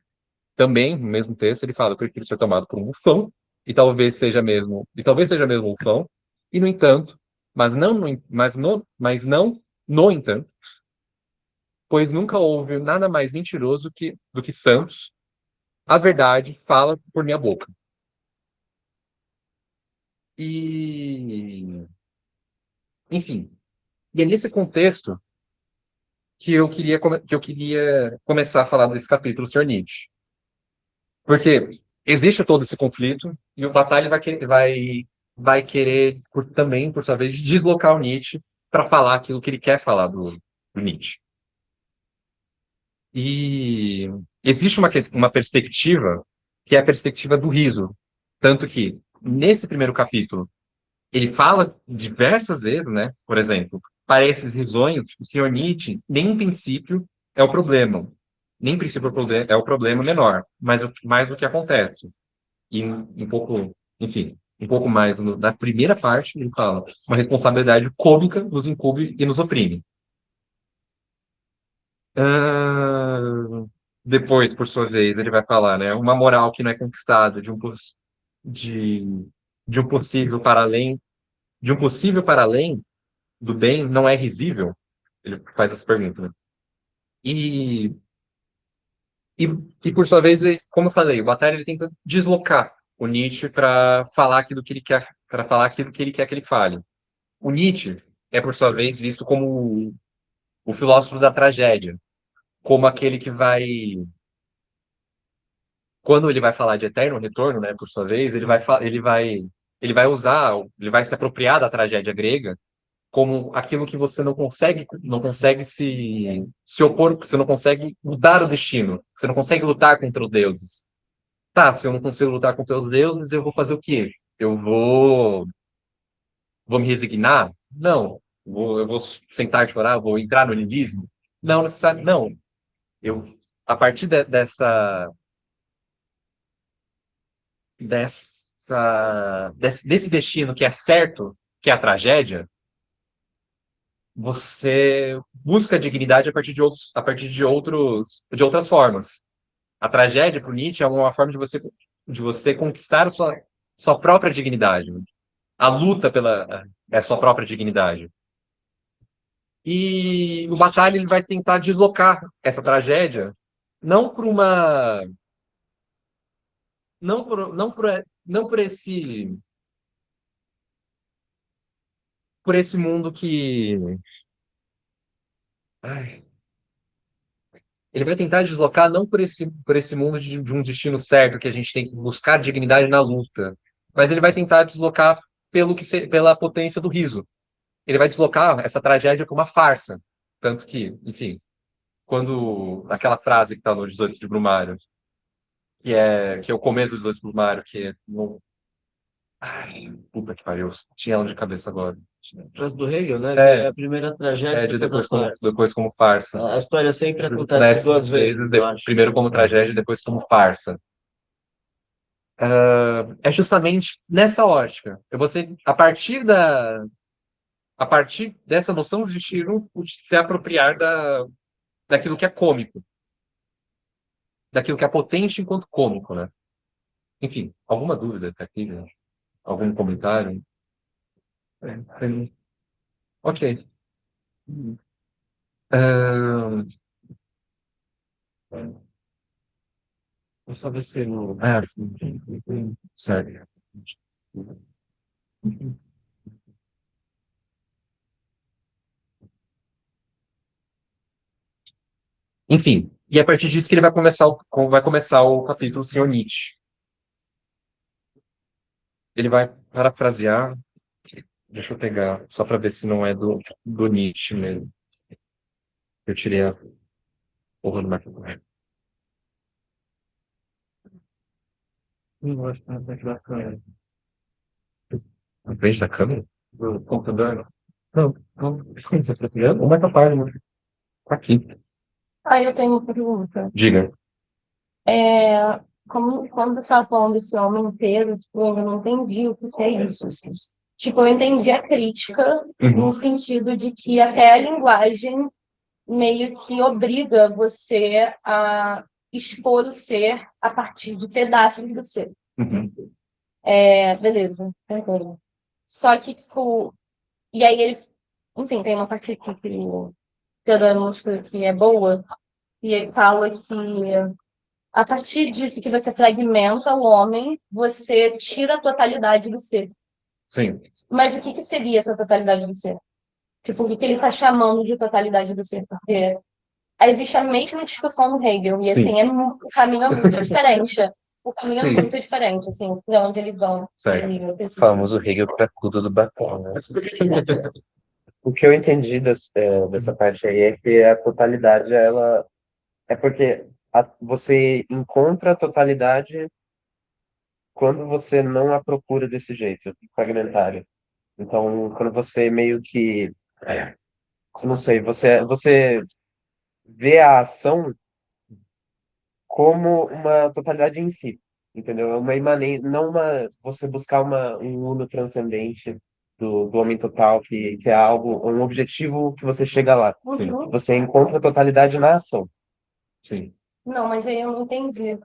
Também, no mesmo texto, ele fala que eu prefiro ser tomado por um bufão, talvez seja mesmo um bufão, e no entanto, mas não no entanto, pois nunca houve nada mais mentiroso do que Santos. A verdade fala por minha boca. E, enfim, e é nesse contexto que eu queria começar a falar desse capítulo, Sr. Nietzsche. Porque existe todo esse conflito e o Batalha vai querer também, por sua vez, deslocar o Nietzsche para falar aquilo que ele quer falar do Nietzsche. E existe uma perspectiva que é a perspectiva do riso. Tanto que, nesse primeiro capítulo, ele fala diversas vezes, né? Por exemplo, para esses risonhos, o senhor Nietzsche, nem em princípio é o problema. Nem em princípio é o problema menor, mas mais o que acontece. E um pouco, enfim, um pouco mais na primeira parte, ele fala uma responsabilidade cômica nos incube e nos oprime. Ah, depois, por sua vez, ele vai falar, né? Uma moral que não é conquistada de, de um possível para além, de um possível para além do bem não é risível. Ele faz essa pergunta, né? E, e, e por sua vez, como eu falei, o Bataille ele tenta deslocar o Nietzsche para falar aquilo que ele quer, para falar aquilo que ele quer que ele fale. O Nietzsche é, por sua vez, visto como o filósofo da tragédia, como aquele que vai quando ele vai falar de eterno retorno, né, por sua vez, ele vai se apropriar da tragédia grega como aquilo que você não consegue se opor, você não consegue mudar o destino, você não consegue lutar contra os deuses. Tá, se eu não consigo lutar contra os deuses, eu vou fazer o quê? Vou me resignar? Não. Eu vou sentar e chorar, vou entrar no niilismo? Não, necessariamente, não. Eu a partir desse destino que é certo, que é a tragédia, você busca a dignidade de outras formas. A tragédia, para o Nietzsche, é uma forma de você conquistar sua própria dignidade. A luta pela sua própria dignidade. E o Batalha ele vai tentar deslocar essa tragédia não por uma não por esse mundo que ai, ele vai tentar deslocar não por esse mundo de um destino certo que a gente tem que buscar dignidade na luta, mas ele vai tentar deslocar pela potência do riso. Ele vai deslocar essa tragédia para uma farsa, tanto que, enfim, quando aquela frase que está no 18 de Brumário, que é o começo do 18 de Brumário, que é ai, puta que pariu, tinha ela de cabeça agora. Frase do Hegel, né? É. Que é a primeira tragédia É, de depois a farsa. depois como farsa. A história sempre acontece duas vezes, eu acho. Primeiro como tragédia e depois como farsa. É justamente nessa ótica. A partir dessa noção de destino, se apropriar daquilo que é cômico. Daquilo que é potente enquanto cômico, né? Enfim, alguma dúvida até aqui? Né? Algum comentário? Ok. Ah, vou só ver se no. Sério. Enfim, e é a partir disso que ele vai começar o capítulo Senhor Nietzsche. Ele vai parafrasear, deixa eu pegar, só para ver se não é do Nietzsche mesmo. Eu tirei a porra do marco. Não acho que na frente da câmera. Na frente da câmera? Do computador? Não, não. Você tá pegando? Como é que página? Tá aqui. Eu tenho uma pergunta. Diga. Quando você estava falando desse homem inteiro, tipo, eu ainda não entendi o que é isso, assim. Tipo, eu entendi a crítica no sentido de que até a linguagem meio que obriga você a expor o ser a partir de pedaços do ser. Uhum. Beleza, concordo. Só que, tipo, e aí ele, enfim, tem uma parte aqui que eu mostra que é boa, e ele fala que a partir disso que você fragmenta o homem, você tira a totalidade do ser. Sim. Mas o que seria essa totalidade do ser? Tipo, o que ele está chamando de totalidade do ser? Porque existe a mesma discussão no Hegel, e assim, o caminho é muito diferente. O caminho é muito diferente, assim, de onde eles vão. Certo. O famoso Hegel cracudo do batom, né? O que eu entendi dessa parte aí é que a totalidade, ela é porque você encontra a totalidade quando você não a procura desse jeito, fragmentário. Então, quando você meio que, não sei, você vê a ação como uma totalidade em si, entendeu? É uma imanência, não você buscar um uno transcendente do homem total, que é algo, um objetivo que você chega lá. Sim. Você encontra a totalidade na ação. Sim. Não, mas aí eu não entendi.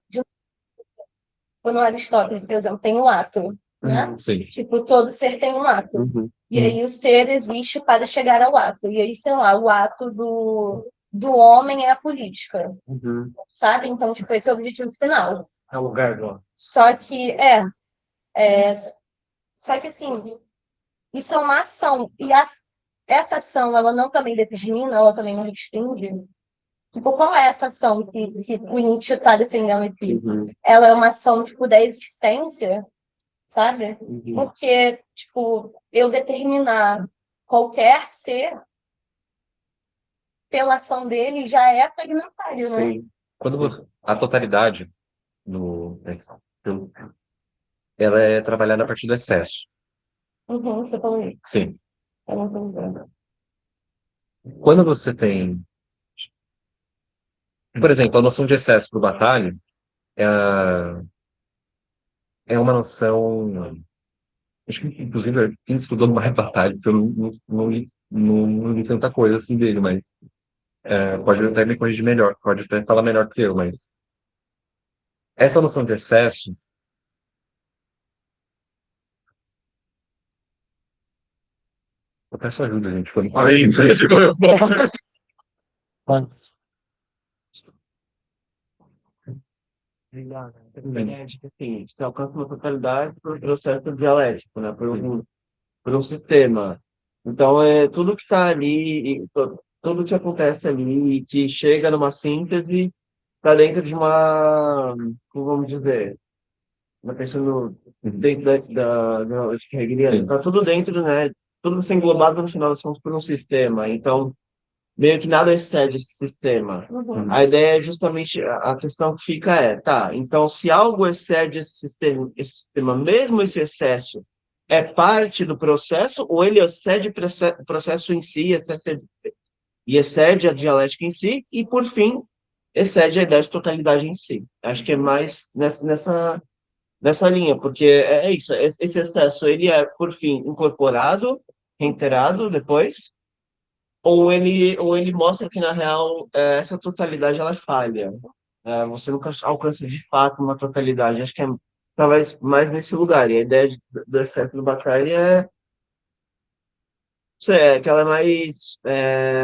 Quando Aristóteles, por exemplo, tem um ato, né? Sim. Tipo, todo ser tem um ato. Uhum. E aí o ser existe para chegar ao ato. E aí, sei lá, o ato do homem é a política, Uhum. sabe? Então, tipo, esse é o objetivo final. É o lugar do. Só que, só que assim, isso é uma ação. E essa ação, ela não também determina, ela também não restringe. Tipo, qual é essa ação que o Nietzsche está defendendo aqui? Uhum. Ela é uma ação, tipo, da existência, sabe? Uhum. Porque, tipo, eu determinar qualquer ser pela ação dele já é fragmentário, né? Sim. A totalidade ela é trabalhada a partir do excesso. Você falou isso. Sim. Eu não tô lembrando. Quando você tem Por exemplo, a noção de excesso para o Batalha é, é uma noção. Acho que, inclusive, quem estudou mais Batalha, porque eu não li tanta coisa assim dele, mas pode até me corrigir melhor, pode até falar melhor que eu, mas essa noção de excesso. Eu peço ajuda, gente, quando fala em frente, como eu Obrigado. É de que, assim, você alcança uma totalidade por um processo dialético, né? Por um sistema. Então, tudo que está ali, tudo que acontece ali, que chega numa síntese, está dentro de uma, como vamos dizer, uma pensando dentro da lógica hegeliana. Sim. Está tudo dentro, né? Tudo se englobado no final das contas por um sistema. Então, meio que nada excede esse sistema. Uhum. A ideia é justamente, a questão que fica tá, então se algo excede esse sistema, mesmo esse excesso, é parte do processo, ou ele excede o processo em si, e excede a dialética em si, e por fim, excede a ideia de totalidade em si. Acho que é mais nessa linha, porque é isso, esse excesso, ele é, por fim, incorporado, reiterado depois, ou ele mostra que, na real, essa totalidade ela falha. Você nunca alcança de fato uma totalidade. Acho que é talvez mais nesse lugar. E a ideia do excesso do Batalha que ela é mais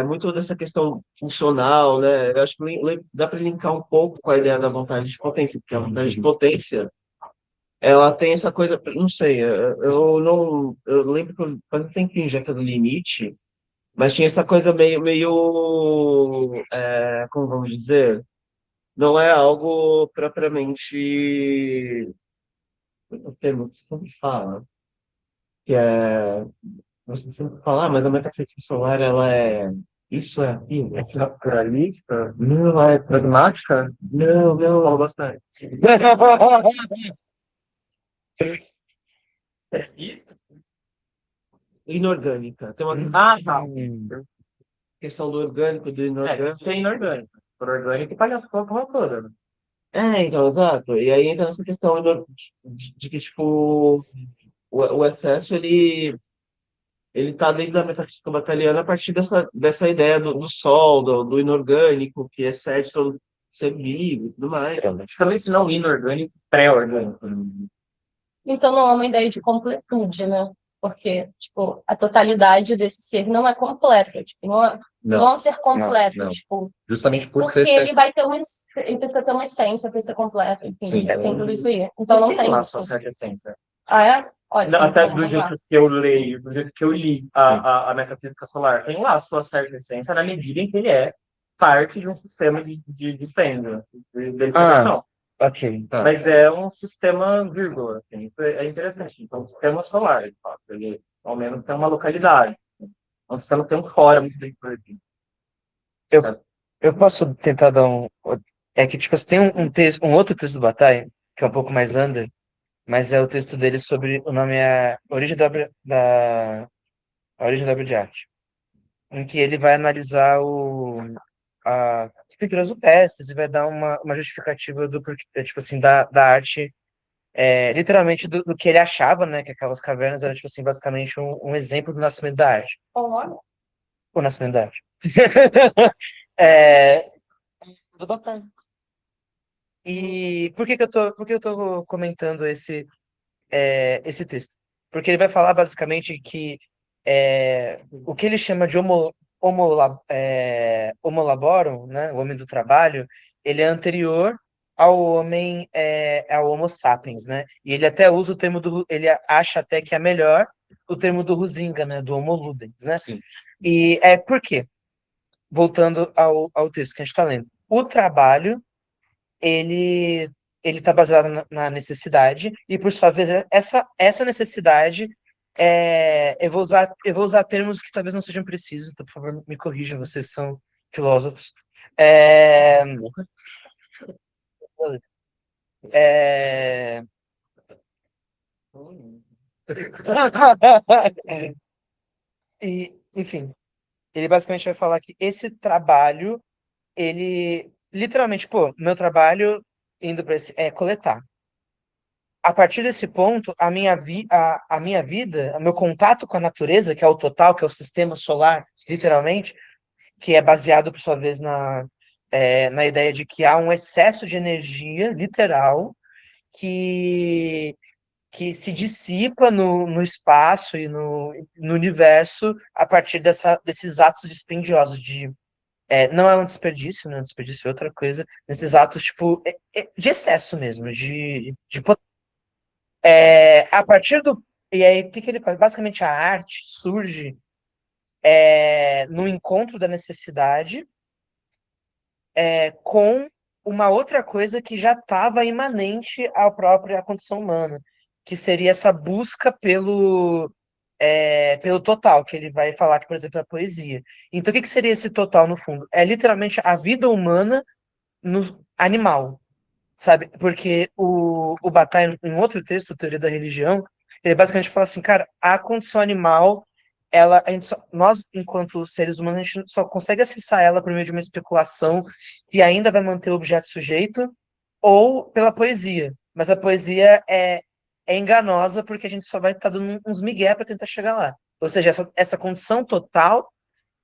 muito dessa questão funcional, né? Eu acho que dá para linkar um pouco com a ideia da vontade de potência, porque a vontade de potência ela tem essa coisa, não sei, eu não, eu lembro que faz um tempinho já que eu li Nietzsche, mas tinha essa coisa meio, como vamos dizer, não é algo propriamente, o termo que sempre fala, que você sempre fala, mas a metafísica solar, ela isso é aquilo, é naturalista? Não, ela é pragmática? Não, não, fala bastante. É isso? Inorgânica. Tem uma Tá. questão do orgânico, do inorgânico. Isso é inorgânico. Por orgânico e palhaço como toda, né? Então, exato. E aí entra essa questão de que, tipo, o excesso, ele tá dentro da metafísica batalhana a partir dessa ideia do sol, do inorgânico, que excede todo ser vivo e tudo mais. Praticamente não inorgânico, pré-orgânico. Então não é uma ideia de completude, né? Porque, tipo, a totalidade desse ser não é completa, tipo, não é um ser completo, não. tipo, Justamente por porque ser ele excesso. vai ter ele precisa ter uma essência para ser completo, enfim, Sim. tem tudo isso aí. Então não tem lá isso. sua certa essência. Ah, é? Ótimo. Até Então, do vamos lá. jeito que eu leio, do jeito que eu li a metafísica solar, tem lá a sua certa essência na medida em que ele é parte de um sistema de dispêndio, de verificação. Ok. Tá. Mas é um sistema vírgula, assim, isso é interessante. Então, um sistema solar, de fato, ele ao menos tem uma localidade. É um sistema que tem um fora muito bem aqui. Eu posso tentar dar um. É que, tipo, tem um outro texto do Bataille, que é um pouco mais under, mas é o texto dele sobre o nome é A Origem da Obra de Arte, em que ele vai analisar as pinturas rupestres e vai dar uma justificativa do porquê, tipo assim, da arte, literalmente do que ele achava, né, que aquelas cavernas eram, tipo assim, basicamente um exemplo do nascimento da arte. Qual o nome? O nascimento da arte. É, do Bataille. E por que eu tô comentando esse texto? Porque ele vai falar basicamente que o que ele chama de homo laborum, né, o homem do trabalho, ele é anterior ao homem, ao Homo sapiens, né? E ele até usa o termo ele acha até que é melhor o termo do Huizinga, né, do Homo ludens, né? Sim. E por quê? Voltando ao texto que a gente está lendo. O trabalho ele ele está baseado na necessidade e por sua vez essa necessidade eu vou usar termos que talvez não sejam precisos, então por favor me corrijam, vocês são filósofos. É, é, enfim, ele basicamente vai falar que esse trabalho ele literalmente, pô, meu trabalho indo para esse é coletar. A partir desse ponto, a minha vida, o meu contato com a natureza, que é o total, que é o sistema solar, literalmente, que é baseado, por sua vez, na ideia de que há um excesso de energia, literal, que, que se dissipa no espaço e no universo a partir desses atos dispendiosos não é um desperdício, né? Um desperdício é outra coisa, nesses atos, tipo, de excesso mesmo, a partir do. E aí, o que que ele faz? Basicamente, a arte surge no encontro da necessidade com uma outra coisa que já estava imanente à própria condição humana, que seria essa busca pelo total, que ele vai falar que, por exemplo, é a poesia. Então, o que que seria esse total, no fundo? É literalmente a vida humana no animal, sabe? Porque o Bataille, em outro texto, Teoria da Religião, ele basicamente fala assim, cara, a condição animal, nós, enquanto seres humanos, a gente só consegue acessar ela por meio de uma especulação que ainda vai manter o objeto sujeito, ou pela poesia. Mas a poesia é enganosa porque a gente só vai estar dando uns migué para tentar chegar lá. Ou seja, essa condição total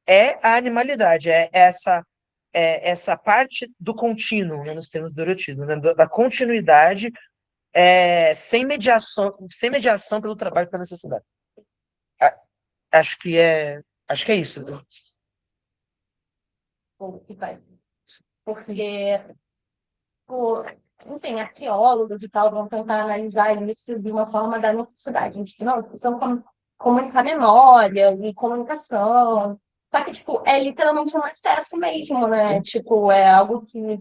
é a animalidade, essa parte do contínuo, né, nos termos do erotismo, né, da continuidade, sem mediação pelo trabalho e pela necessidade. A- acho que é isso. Ou que vai. Porque, pô, enfim, arqueólogos e tal vão tentar analisar isso de uma forma da necessidade. A gente, não, precisamos comunicar memória e comunicação. Só que, tipo, é literalmente um excesso mesmo, né? Tipo, é algo que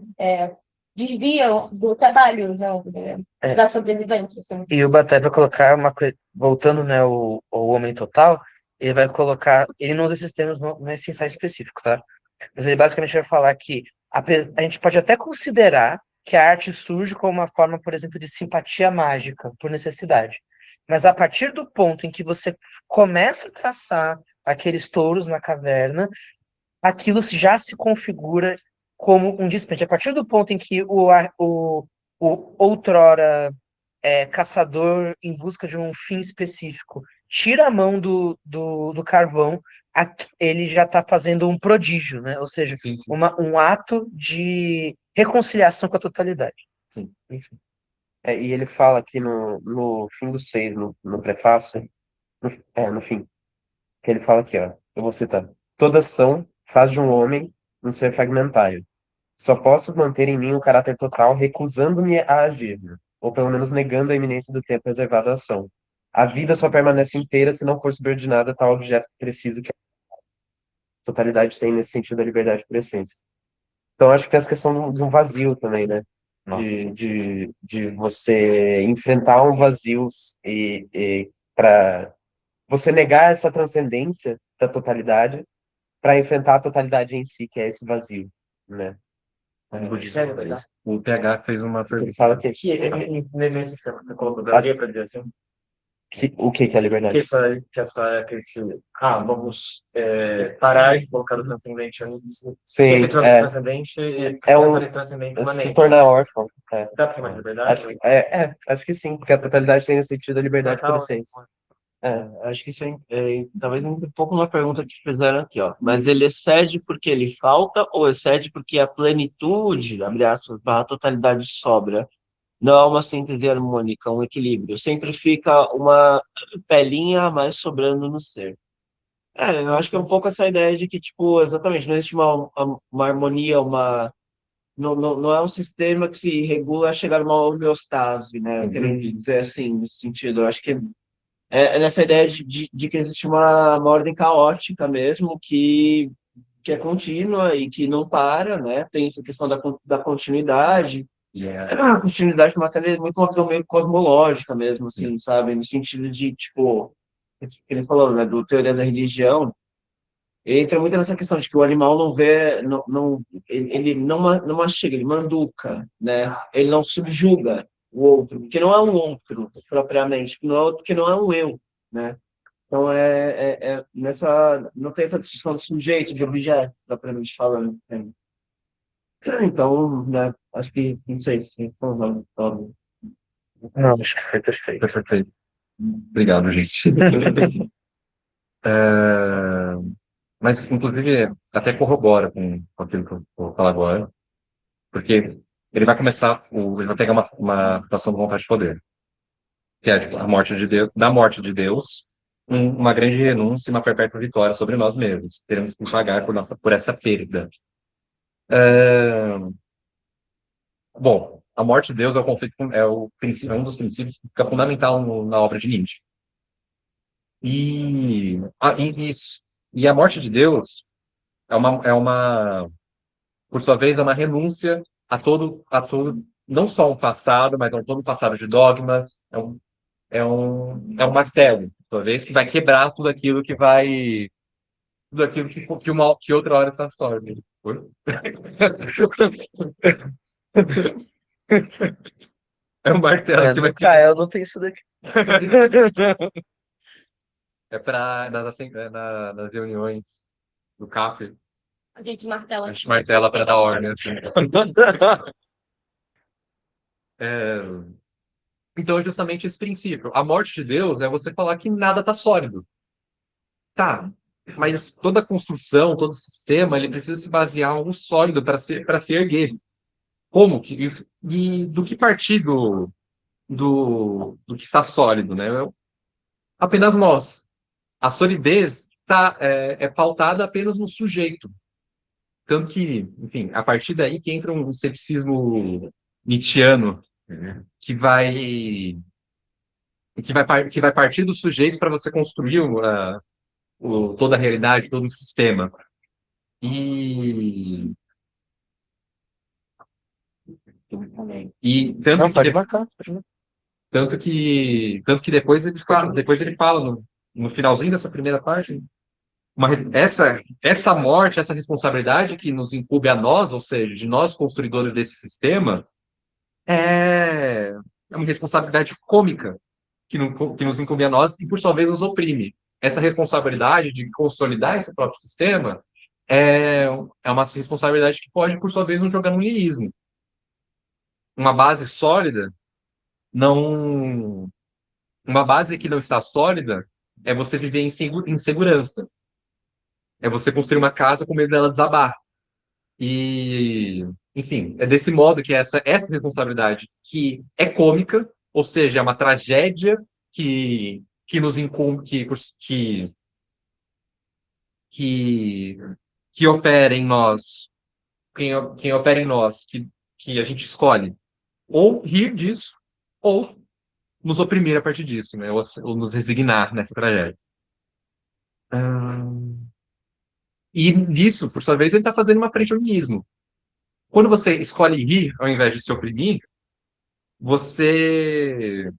desvia do trabalho, né? É. Da sobrevivência, assim. E o Bataille vai colocar uma coisa, voltando, né, o homem total, ele vai colocar, ele não usa esses termos nesse ensaio específico, tá? Mas ele basicamente vai falar que a gente pode até considerar que a arte surge como uma forma, por exemplo, de simpatia mágica, por necessidade. Mas a partir do ponto em que você começa a traçar aqueles touros na caverna, aquilo já se configura como um dispêndio. A partir do ponto em que o outrora caçador em busca de um fim específico tira a mão do carvão, ele já está fazendo um prodígio, né? Ou seja, Sim, sim. um ato de reconciliação com a totalidade. Sim, enfim. E ele fala aqui no fim do 6, no prefácio, no fim, que ele fala aqui, ó, eu vou citar. Toda ação faz de um homem um ser fragmentário. Só posso manter em mim o caráter total recusando-me a agir, né? Ou pelo menos negando a iminência do tempo reservado à ação. A vida só permanece inteira se não for subordinada a tal objeto preciso que a totalidade tem nesse sentido da liberdade por essência. Então, acho que tem essa questão de um vazio também, né? De você enfrentar um vazio e para você negar essa transcendência da totalidade para enfrentar a totalidade em si, que é esse vazio, né? No budismo, o PH fez uma Ele pergunta. fala que, Nesse sistema que você colocou, daria para dizer assim? o que é a liberdade? Vamos parar de colocar o transcendente Sim, efetivamente transcendente e um- pensar nesse transcendente se imanente. tornar órfão. Dá para chamar de verdade? Acho que sim, porque a totalidade tem esse sentido da liberdade por Total. essência. Acho que isso talvez um pouco uma pergunta que fizeram aqui, ó. Mas ele excede porque ele falta ou excede porque a plenitude, abre aspas, barra totalidade sobra? Não há uma síntese harmônica, um equilíbrio. Sempre fica uma pelinha a mais sobrando no ser. Eu acho que é um pouco essa ideia de que, tipo, exatamente, não existe uma harmonia, não é um sistema que se regula a chegar a uma homeostase, né? Eu queria dizer assim, nesse sentido. Eu acho que é nessa ideia de que existe uma ordem caótica mesmo, que é contínua e que não para, né? Tem essa questão da continuidade. A continuidade de matéria é muito uma visão meio cosmológica mesmo, assim, sabe? No sentido de, tipo, isso que ele falou, né? Do teoria da religião, entra muito nessa questão de que o animal não vê, ele não mastiga, ele manduca, né? Ele não subjuga o outro, porque não é um outro, propriamente, porque não é um eu, né? Então, não tem essa distinção de sujeito, de objeto, propriamente falando. Né? Então, né, acho que, não sei se falando. Não, acho que foi perfeito. Perfeito. Obrigado, gente. É, mas, inclusive, até corrobora com aquilo que eu vou falar agora, porque ele vai começar, ele vai pegar uma situação de vontade de poder, que é tipo, a morte de Deus, da morte de Deus, uma grande renúncia e uma perpétua vitória sobre nós mesmos. Teremos que pagar por essa perda. É, bom, a morte de Deus é o conflito, é um dos princípios que fica fundamental na obra de Nietzsche. Isso. E a morte de Deus por sua vez, é uma renúncia a todo, não só um passado, mas a todo um passado de dogmas. É um martelo, por sua vez, que vai quebrar tudo aquilo que outra hora está sólido. Oi? É um martelo que vai Mikael não tem isso daqui. é para nas reuniões do CAF, A gente martela. a gente martela para dar ordem, assim. É, então, é justamente esse princípio. A morte de Deus é você falar que nada está sólido. Tá, mas toda construção, todo sistema, ele precisa se basear em algo sólido para se erguer. Como? E do que partir do que está sólido, né? Apenas nós. A solidez é pautada apenas no sujeito. Tanto que, enfim, a partir daí que entra um ceticismo nietzschiano, que vai, que vai partir do sujeito para você construir toda a realidade, todo o sistema. E, e tanto Não, que, pode marcar. Pode marcar. tanto que depois ele fala no finalzinho dessa primeira página, essa morte, essa responsabilidade que nos incumbe a nós, ou seja, de nós construidores desse sistema, é, é uma responsabilidade cômica que nos incumbe a nós e, por sua vez, nos oprime. Essa responsabilidade de consolidar esse próprio sistema é uma responsabilidade que pode, por sua vez, nos jogar no niilismo. Uma base sólida não. Uma base que não está sólida é você viver em segurança. É você construir uma casa com medo dela desabar. E, enfim, é desse modo que essa responsabilidade, que é cômica, ou seja, é uma tragédia que nos incumbe, que, que opera em nós, quem opera em nós, que a gente escolhe ou rir disso, ou nos oprimir a partir disso, né? Ou nos resignar nessa tragédia. E disso, por sua vez, ele está fazendo uma frente ao niilismo. Quando você escolhe rir ao invés de se oprimir, você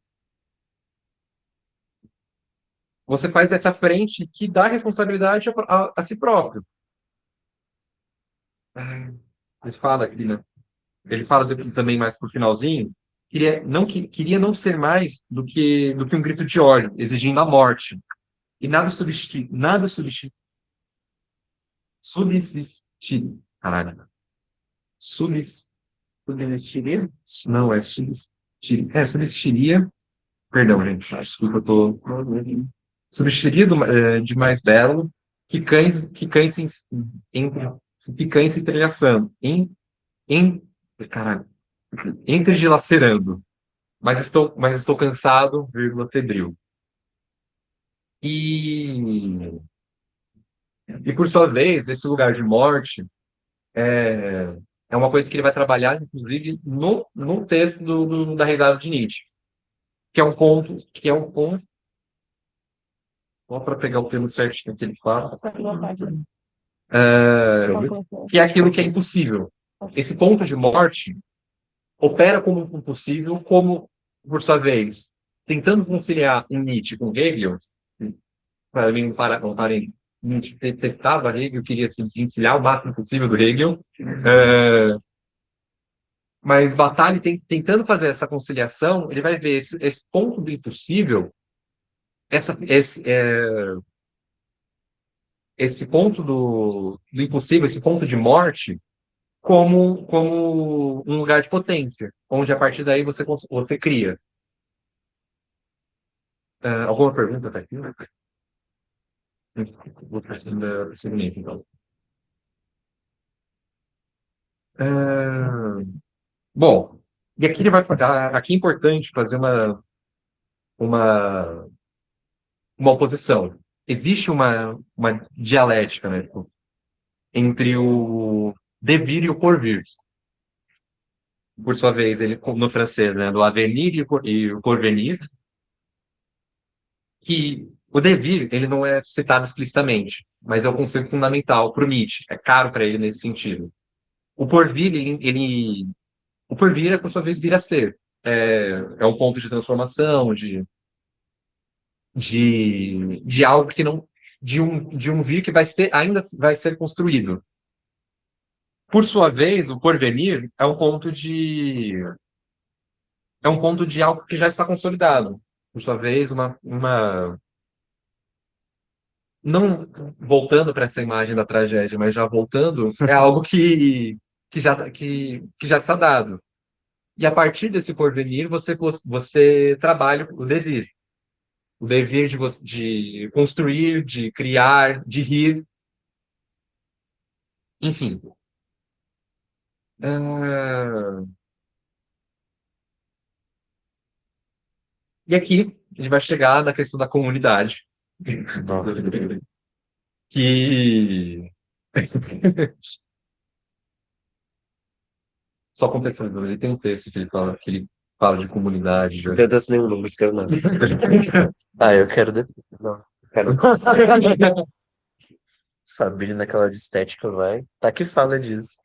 você faz essa frente que dá responsabilidade a si próprio. Ele fala aqui, né? Ele fala também mais pro finalzinho, queria não ser mais do que um grito de ódio, exigindo a morte. E subsistir, caralho. Subsistiria? Não, subsistiria, perdão, gente, desculpa, eu tô subsistiria de mais belo que cães se entrelaçando, caralho, entrelacerando, mas estou cansado, vírgula, febril. E, e por sua vez, esse lugar de morte é uma coisa que ele vai trabalhar, inclusive, no texto da Realidade de Nietzsche, que é um ponto, só para pegar o termo certinho que ele fala, que é aquilo que é impossível. Esse ponto de morte opera como um impossível, como, por sua vez, tentando conciliar em Nietzsche com Hegel, para mim, não parem, Nietzsche detestava Hegel, queria se desvencilhar o máximo possível do Hegel, mas Bataille, tentando fazer essa conciliação, ele vai ver esse ponto do impossível, esse ponto do impossível, esse ponto de morte, como um lugar de potência, onde a partir daí você cria. Alguma pergunta até aqui? Vou prosseguimento, então. Ah, bom, e aqui ele vai aqui é importante fazer uma, uma oposição. Existe uma dialética, né, tipo, entre o devir e o porvir. Por sua vez, ele no francês, né, do avenir e o porvenir, que o devir ele não é citado explicitamente, mas é um conceito fundamental para o Nietzsche. É caro para ele nesse sentido. O porvir, o porvir, é, por sua vez, vir a ser. É um ponto de transformação, de algo que não. De um vir que ainda vai ser construído. Por sua vez, o porvenir é um ponto de algo que já está consolidado. Por sua vez, não voltando para essa imagem da tragédia, mas já voltando, é algo que já está dado. E a partir desse porvenir, você trabalha o devir. O devir de construir, de criar, de rir, enfim. Ah, e aqui a gente vai chegar na questão da comunidade. Que. Só contextualizando, ele tem um texto que ele fala de comunidade. Não pedaço nenhum, não escrevo nada. Ah, eu quero. Não, quero. Sabrina, aquela de estética, vai. Tá que fala disso.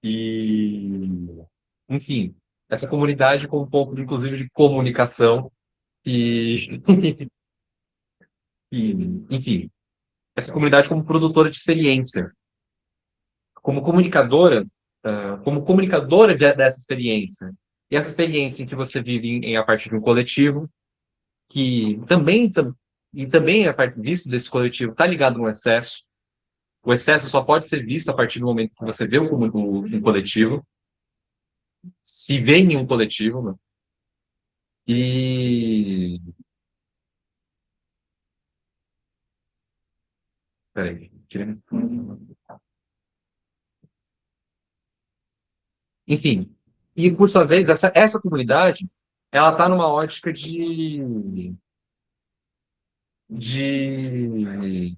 E, enfim, essa comunidade com um pouco, inclusive, de comunicação e, e, enfim, essa comunidade como produtora de experiência, como comunicadora, como comunicadora dessa experiência. E essa experiência em que você vive a partir de um coletivo, que também visto desse coletivo, está ligado no excesso. O excesso só pode ser visto a partir do momento que você vê um coletivo, se vê em um coletivo, né? E. Peraí. Enfim. E, por sua vez, essa comunidade, ela está numa ótica de, de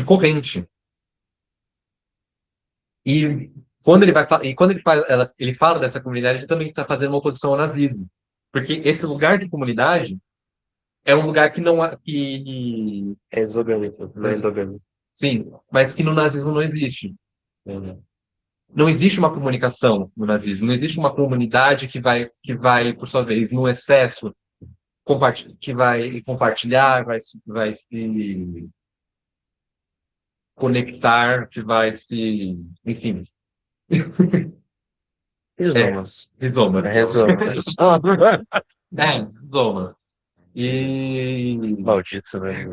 corrente. E quando ele fala dessa comunidade, ele também está fazendo uma oposição ao nazismo. Porque esse lugar de comunidade é um lugar que não há, que É exogâmico, não é endogâmico. sim, mas que no nazismo não existe. Não existe uma comunicação no nazismo, não existe uma comunidade que vai, por sua vez, no excesso, que vai compartilhar, vai se conectar, que vai se, enfim, Rizomas. rizoma. Rizomas. Rizoma. E Maldito, né?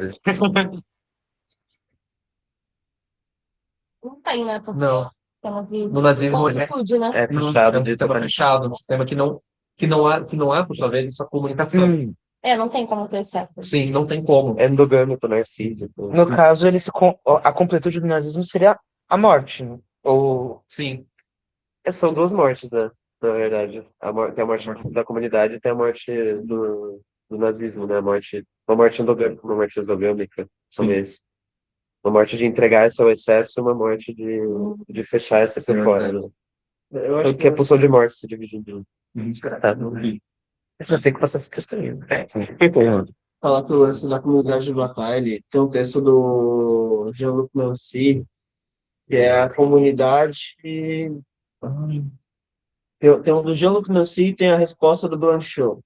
Não tem, né? Porque não, temos de no nazismo concretude, né? É é puxado um de sistema fechado, um sistema que não há, por sua vez, essa comunicação. Não tem como ter certo. Sim, não tem como. É endogâmico, narcísico. No caso, a completude do nazismo seria a morte, né? Ou Sim, São duas mortes, né? Na verdade. Tem a morte da comunidade e tem a morte do nazismo, né? Uma morte endogâmica, uma morte exogâmica. Talvez. Uma morte de entregar esse ao excesso e uma morte de fechar essa por fora, né? Tanto que a pulsão de morte se divide em duas. Você vai ter que passar esse texto aí. Falar que o lance da comunidade de batalha, tem um texto do Jean-Luc Nancy, que é a comunidade. Tem um do Jean-Luc Nancy e tem a resposta do Blanchot.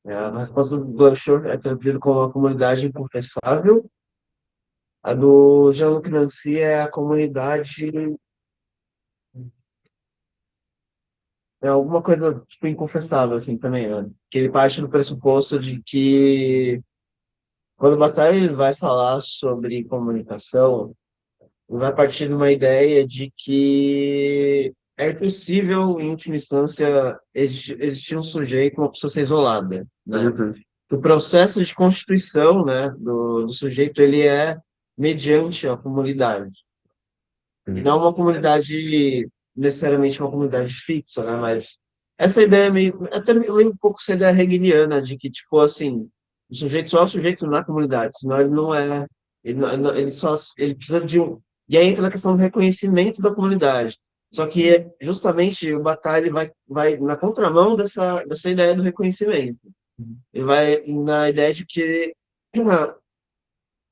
A resposta do Blanchot é traduzida como a comunidade inconfessável. A do Jean-Luc Nancy é a comunidade. É alguma coisa tipo inconfessável, assim, também, né? Que ele parte do pressuposto de que quando o Bataille vai falar sobre comunicação, vai partir de uma ideia de que é impossível, em última instância, existir um sujeito, uma pessoa ser isolada, né? O processo de constituição, né, do sujeito, ele é mediante a comunidade. Não uma comunidade, necessariamente uma comunidade fixa, né, mas essa ideia é meio, até me lembra um pouco essa ideia hegeliana de que, tipo, assim, o sujeito só é o sujeito na comunidade, senão ele não é, ele só, ele precisa de um, e aí entra na questão do reconhecimento da comunidade. Só que, justamente, o Bataille vai na contramão dessa ideia do reconhecimento. Ele vai na ideia de que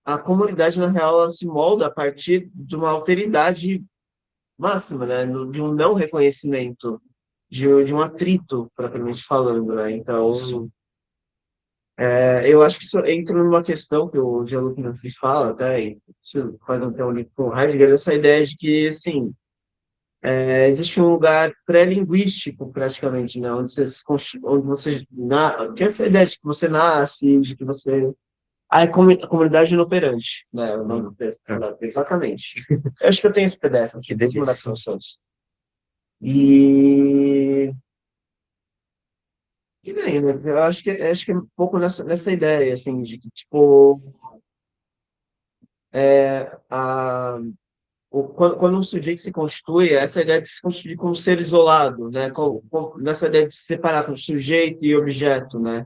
a comunidade, na real, ela se molda a partir de uma alteridade máxima, né? De um não reconhecimento, de um atrito, propriamente falando, né? Então, eu acho que isso entra numa questão que o Jean-Luc Nancy fala, até, e isso faz até um link com o Heidegger, essa ideia de que, assim, existe um lugar pré-linguístico, praticamente, né? Onde você que é essa ideia de que você nasce, de que você a comunidade inoperante, né? O nome do texto. Exatamente. Eu acho que eu tenho esse PDF aqui, dentro das funções. E, e bem, né? Eu acho que é um pouco nessa ideia, assim, de que, tipo, a, quando um sujeito se constitui, essa ideia de se constituir como ser isolado, né? Nessa ideia de se separar como sujeito e objeto, né?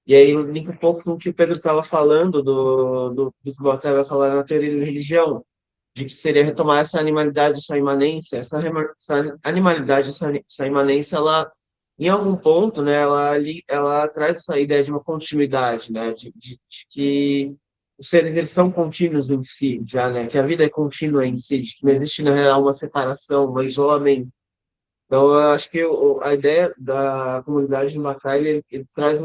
E aí, linka um pouco com o que o Pedro estava falando, do que o Voltaire vai falar na teoria da religião, de que seria retomar essa animalidade, essa imanência, essa animalidade, essa imanência, ela, em algum ponto, né, ela traz essa ideia de uma continuidade, né, de que os seres eles são contínuos em si, já, né, que a vida é contínua em si, de que não existe, na real, uma separação, um isolamento. Então, eu acho que a ideia da comunidade de Macaé, ele traz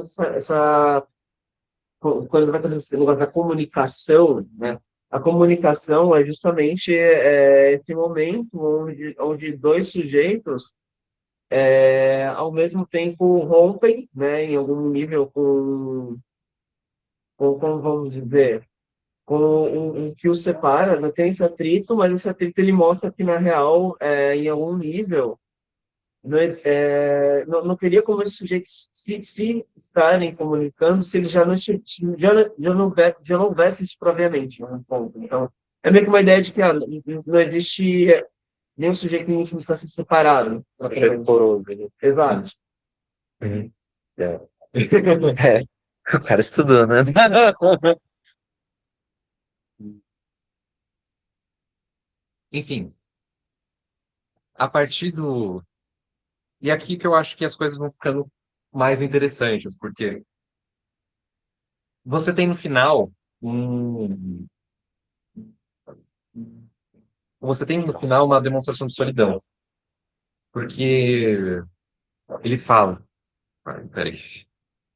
quando vai para esse lugar da comunicação, né? A comunicação é justamente esse momento onde dois sujeitos, ao mesmo tempo, rompem, né, em algum nível, como vamos dizer, com um fio separa, não tem esse atrito, mas esse atrito ele mostra que, na real, em algum nível, não teria como esses sujeitos se estarem comunicando se eles já não, já não houvesse isso previamente, no fundo. Então, é meio que uma ideia de que não existe nenhum sujeito em última instância separado. Poroso, né? Exato. Uhum. É. O cara estudou, né? Enfim, a partir do. E aqui que eu acho que as coisas vão ficando mais interessantes, porque você tem no final um. Você tem no final uma demonstração de solidão. Porque ele fala. Peraí,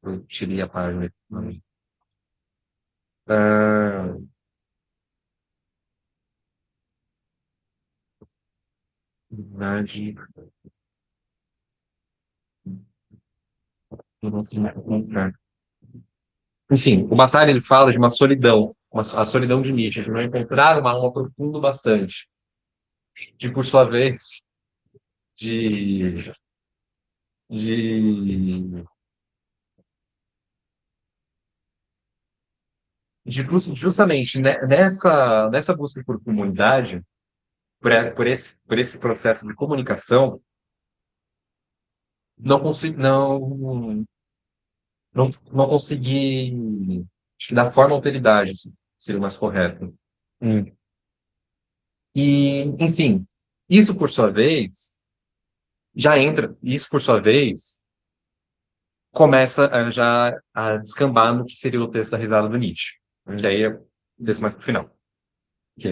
eu tirei a página. Ah, verdade. Eu não sei encontrar. Enfim, o Bataille ele fala de uma solidão, a solidão de Nietzsche, de não encontrar uma alma profundo bastante, que por sua vez, de, de, justamente nessa busca por comunidade, por esse processo de comunicação, não consigo, não consegui, acho que da forma alteridade, assim, seria o mais correto. Hum. E, enfim, isso por sua vez, isso por sua vez, começa já a descambar no que seria o texto da risada do Nietzsche. Que aí é o texto mais pro final. Que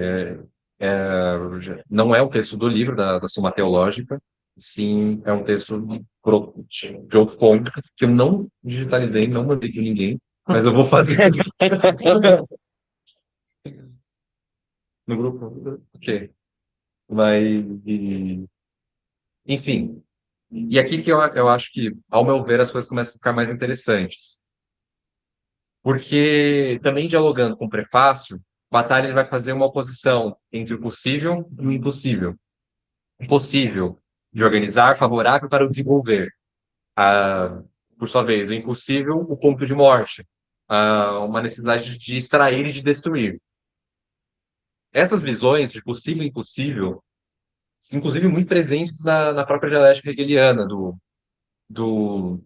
não é o texto do livro, da Suma Teológica, sim, é um texto de outro ponto, que eu não digitalizei, não mandei para ninguém, mas eu vou fazer no grupo. Ok. Mas, enfim. E aqui que eu acho que, ao meu ver, as coisas começam a ficar mais interessantes. Porque, também dialogando com o prefácio, O Atari ele vai fazer uma oposição entre o possível e o impossível. O possível de organizar, favorável para o desenvolver. Por sua vez, o impossível, o ponto de morte. Uma necessidade de extrair e de destruir. Essas visões de possível e impossível, inclusive muito presentes na própria dialética hegeliana, do, do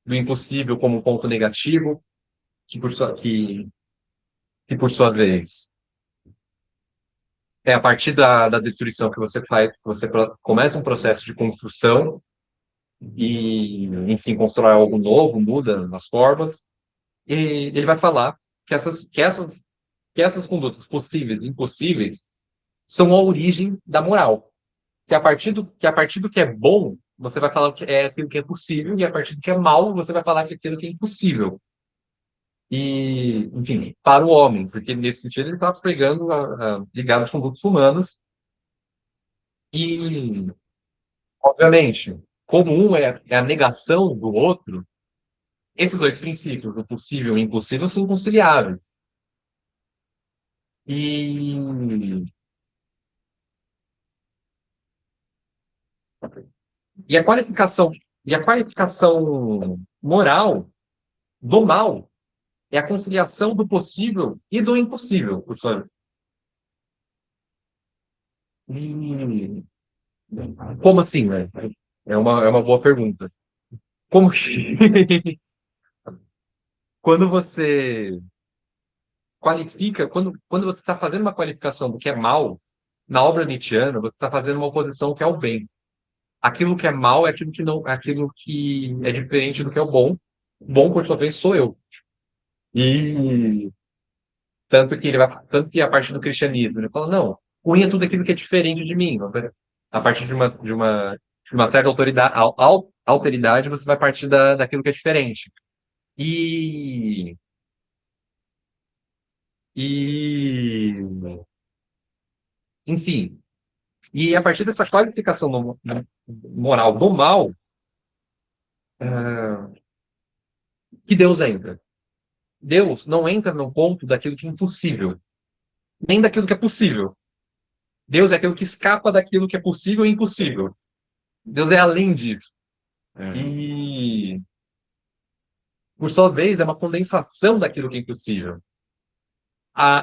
impossível como um ponto negativo, que por sua vez é a partir da destruição que você faz, que você começa um processo de construção e, enfim, constrói algo novo, muda as formas, e ele vai falar que essas condutas possíveis e impossíveis são a origem da moral. Que a partir do que é bom, você vai falar que é aquilo que é possível, e a partir do que é mal, você vai falar que é aquilo que é impossível. E, enfim, para o homem, porque nesse sentido ele está pegando ligado aos condutos humanos, e, obviamente, como um é a negação do outro, esses dois princípios, o possível e o impossível, são conciliáveis. E, e a qualificação, e a qualificação moral do mal é a conciliação do possível e do impossível, professor. E como assim, né? É uma boa pergunta. Como que quando você qualifica, quando você está fazendo uma qualificação do que é mal, na obra nietzschiana, você está fazendo uma oposição ao que é o bem. Aquilo que é mal é aquilo que não, é aquilo que é diferente do que é o bom. O bom, por sua vez, sou eu. E tanto que a partir do cristianismo, ele fala, não, ruim é tudo aquilo que é diferente de mim. A partir de uma certa autoridade, alteridade, você vai partir daquilo que é diferente. E, e, enfim, e a partir dessa qualificação moral do mal, ah, que Deus entra. Deus não entra no ponto daquilo que é impossível, nem daquilo que é possível. Deus é aquilo que escapa daquilo que é possível e impossível. Deus é além disso. E, por sua vez, é uma condensação daquilo que é impossível.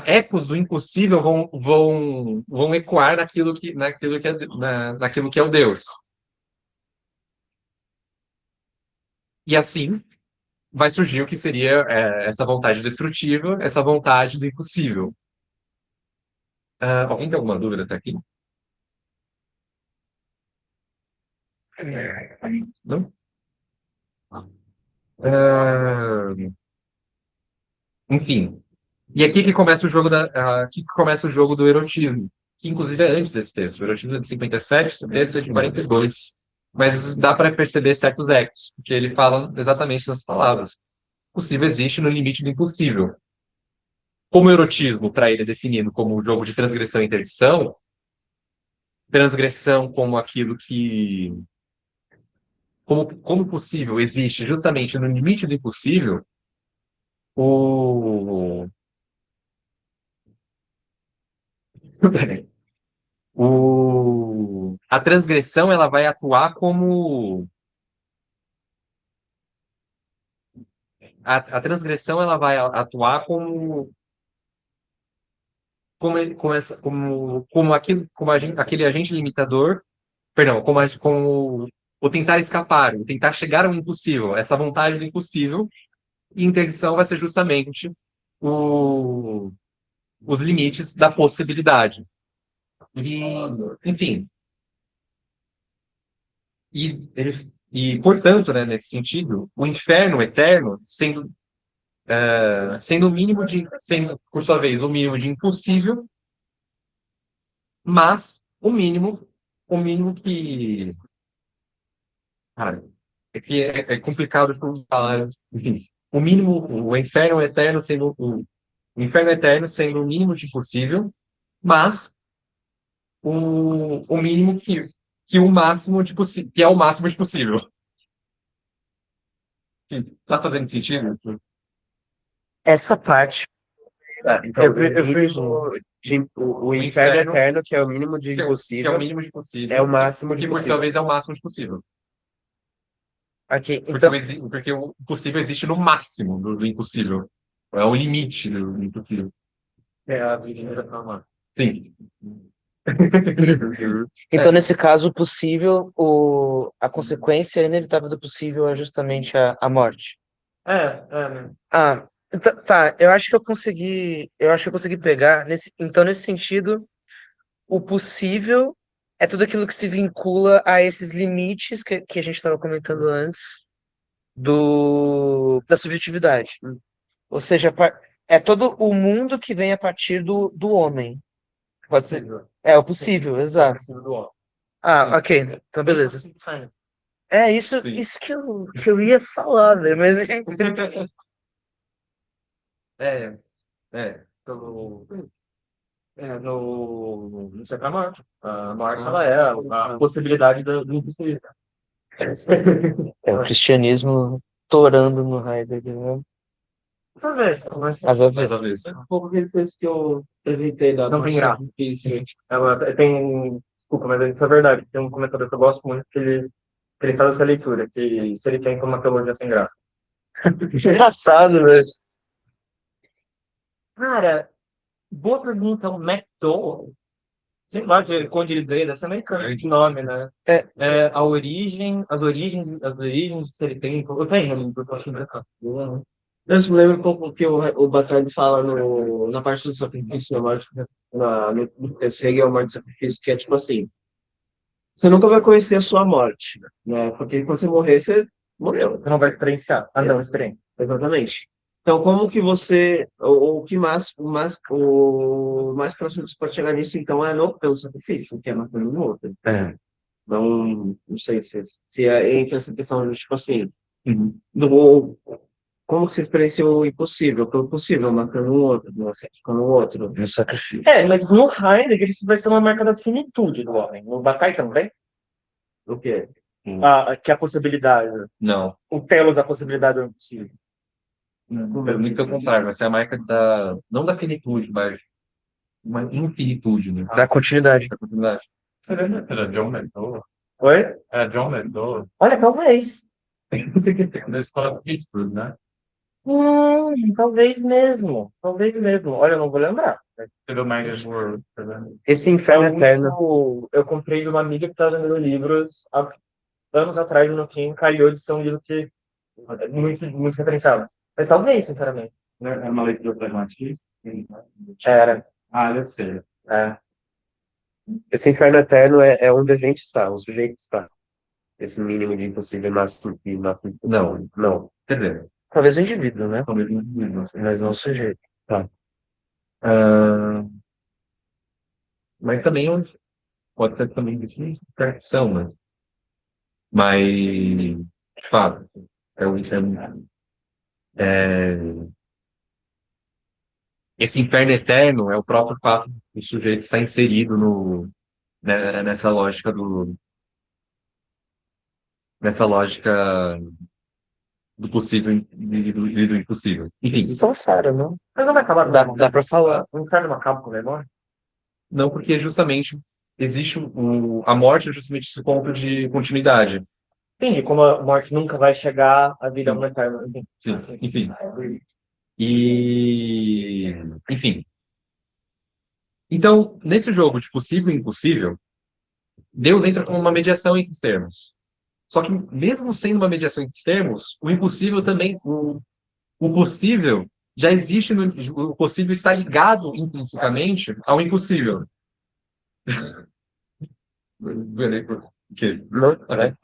Ecos do impossível vão ecoar naquilo que é o Deus. E assim vai surgir o que seria essa vontade destrutiva, essa vontade do impossível. Alguém tem alguma dúvida até aqui? Não? Ah, enfim. E aqui que começa o jogo aqui que começa o jogo do erotismo, que inclusive é antes desse texto. O erotismo é de 57, esse texto é de 42. Mas dá para perceber certos ecos, porque ele fala exatamente nas palavras. O possível existe no limite do impossível. Como o erotismo, para ele, é definido como um jogo de transgressão e interdição, transgressão como aquilo que, como possível, existe justamente no limite do impossível, o, a transgressão ela vai atuar como a transgressão ela vai atuar aquele agente limitador, perdão, como o tentar escapar, o tentar chegar ao impossível, essa vontade do impossível, e interdição vai ser justamente os limites da possibilidade. E, enfim, portanto, né, nesse sentido, o inferno eterno sendo o mínimo sendo, por sua vez, o mínimo de impossível, mas o mínimo que, cara, é complicado de falar, enfim, o inferno eterno sendo o inferno eterno sendo o mínimo de possível, mas o mínimo que o máximo de que é o máximo de possível. Tá fazendo sentido? Essa parte Então, eu prefiro o inferno eterno, que é o mínimo de Que é o impossível, mínimo de possível. é o máximo de Que por sua possível. vez é o máximo de possível. Ok, Porque, então, porque o possível existe no máximo do impossível. É o limite do impossível. É a vida da forma. Sim. Então, nesse caso, o possível, a consequência inevitável do possível é justamente a morte. Né? Ah, tá, eu acho que eu consegui pegar, então, nesse sentido, o possível é tudo aquilo que se vincula a esses limites que a gente estava comentando antes da subjetividade. Ou seja, é todo o mundo que vem a partir do homem. Pode ser? É o possível, exato. Ah, ok, então beleza. É isso, Sim. isso que eu ia falar, né? Mas É, é. No Secret Morte. A morte, ela é a possibilidade do impossível. é o cristianismo torando no Heidegger, né? Às vezes, mas Às Mais uma vezes. vez. Um pouco depois que eu apresentei da Não tem graça. difícil. ela tem. Desculpa, mas isso é verdade. Tem um comentador que eu gosto muito que ele faz essa leitura, que se ele tem como uma teologia sem graça. Engraçado, velho. Cara, boa pergunta. O McDowell, sei lá de onde ele veio, deve ser americano de nome, né? É. As origens do ser tem. Eu tenho um livro, eu acho americano. Eu me lembro um pouco que o Batalha fala na parte do sacrifício, no texto Hegel, a morte do sacrifício, que é tipo assim, você nunca vai conhecer a sua morte, né? Porque quando você morrer, você morreu. Você não vai experienciar. Ah, não, experiência. Exatamente. Então, como que você, o que o mais próximo que você pode chegar nisso, então, é pelo sacrifício, que é matando o outro. É. Não sei se entra essa questão de, tipo assim, do, como que você experienciou o impossível, pelo possível, matando um outro, sacrificando o outro. No sacrifício. Mas no Heidegger isso vai ser uma marca da finitude do homem. No Bataille também? O quê? Que é a possibilidade. Não. O telos da possibilidade do impossível. Muito pelo contrário, vai ser a marca não da finitude, mas uma infinitude, né? Da continuidade. Da continuidade. Era John McDowell. Oi? Era John McDowell. Olha, talvez. Da escola de Pittsburgh, né? Talvez mesmo. Talvez mesmo. Olha, eu não vou lembrar. Você viu Magnet World, tá vendo? esse inferno eterno, Eu comprei de uma amiga que estava vendendo livros há anos atrás, no fim, calhou de ser um livro que é muito, muito referenciado. Mas talvez, sinceramente. É uma leitura pragmática? Era. Deve ser. esse inferno eterno é onde a gente está, o sujeito está. Esse mínimo de impossível e máximo de Não. Não. Quer dizer, Talvez o indivíduo, né? talvez não sei. Mas não o sujeito. Ah, mas também pode ser também de percepção, né? Mas, de fato, é, esse inferno eterno é o próprio fato do sujeito estar inserido nessa lógica do possível e do impossível. Enfim, Samsara, não? Mas não vai acabar com Dá pra falar. O inferno não acaba com a memória? não porque justamente existe a morte é justamente esse ponto de continuidade. Entendi, como a morte nunca vai chegar, a vida é uma eterna. Sim, enfim. Enfim. Então, nesse jogo de possível e impossível, Deus entra como uma mediação entre os termos. Só que, mesmo sendo uma mediação entre os termos, o impossível também, o possível já existe, o possível está ligado intrinsecamente ao impossível. Não, vai.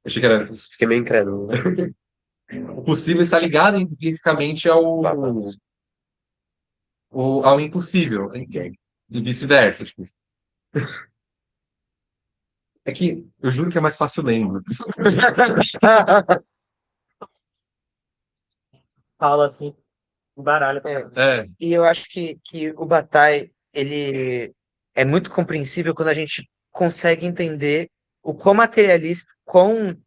Achei que era. Fiquei meio incrédulo. O possível está ligado intrinsecamente ao impossível. E vice-versa. Tipo. É que eu juro que é mais fácil lendo. Fala assim, baralho. É, E eu acho que o Bataille, ele é muito compreensível quando a gente consegue entender o quão materialista, quão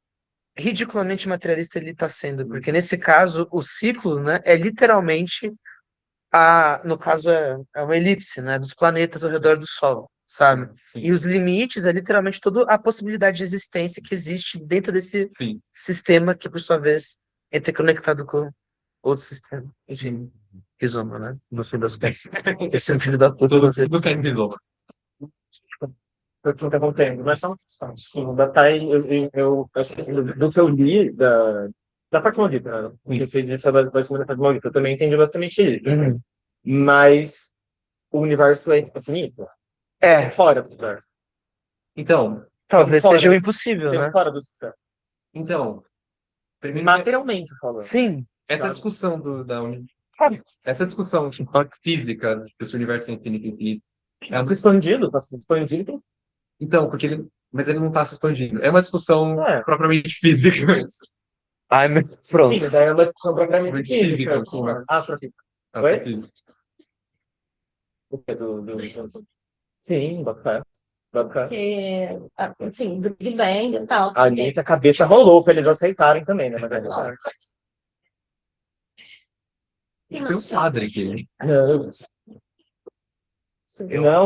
ridiculamente materialista ele está sendo. Porque nesse caso, o ciclo, né, é literalmente no caso, é uma elipse, né, dos planetas ao redor do Sol, sabe? Sim, E os limites é literalmente toda a possibilidade de existência que existe dentro desse sim. sistema que, por sua vez, é interconectado com outro sistema. Enfim, resumo, né? No fim das contas. Esse filho da puta, Tudo, você. tudo cai de novo. Eu que não compreendo, mas só uma questão. Sim, o Bataille, eu acho que do que eu li, da parte maldita, né? Porque eu sei disso da segunda parte maldita, eu também entendi basicamente isso. Uhum. Mas o universo é infinito. É, Fora do universo. Então, talvez fora. seja o impossível, Tem né? fora do sistema. então, primeiro, Materialmente falando. Sim. essa discussão essa discussão física desse universo infinito, infinito, é uma Se expandindo, tá se expandindo, tem então, mas ele não está se expandindo. É uma discussão É. propriamente física. Ai, pronto. Sim, daí é uma discussão propriamente Física, física. né? Astrofísica. Oi? O que Sim, bacana. Bacana. Porque, enfim, do Big Bang e tal. A Anitta, a cabeça rolou pra eles aceitarem também, né? Mas é claro. Foi um padre que Não, não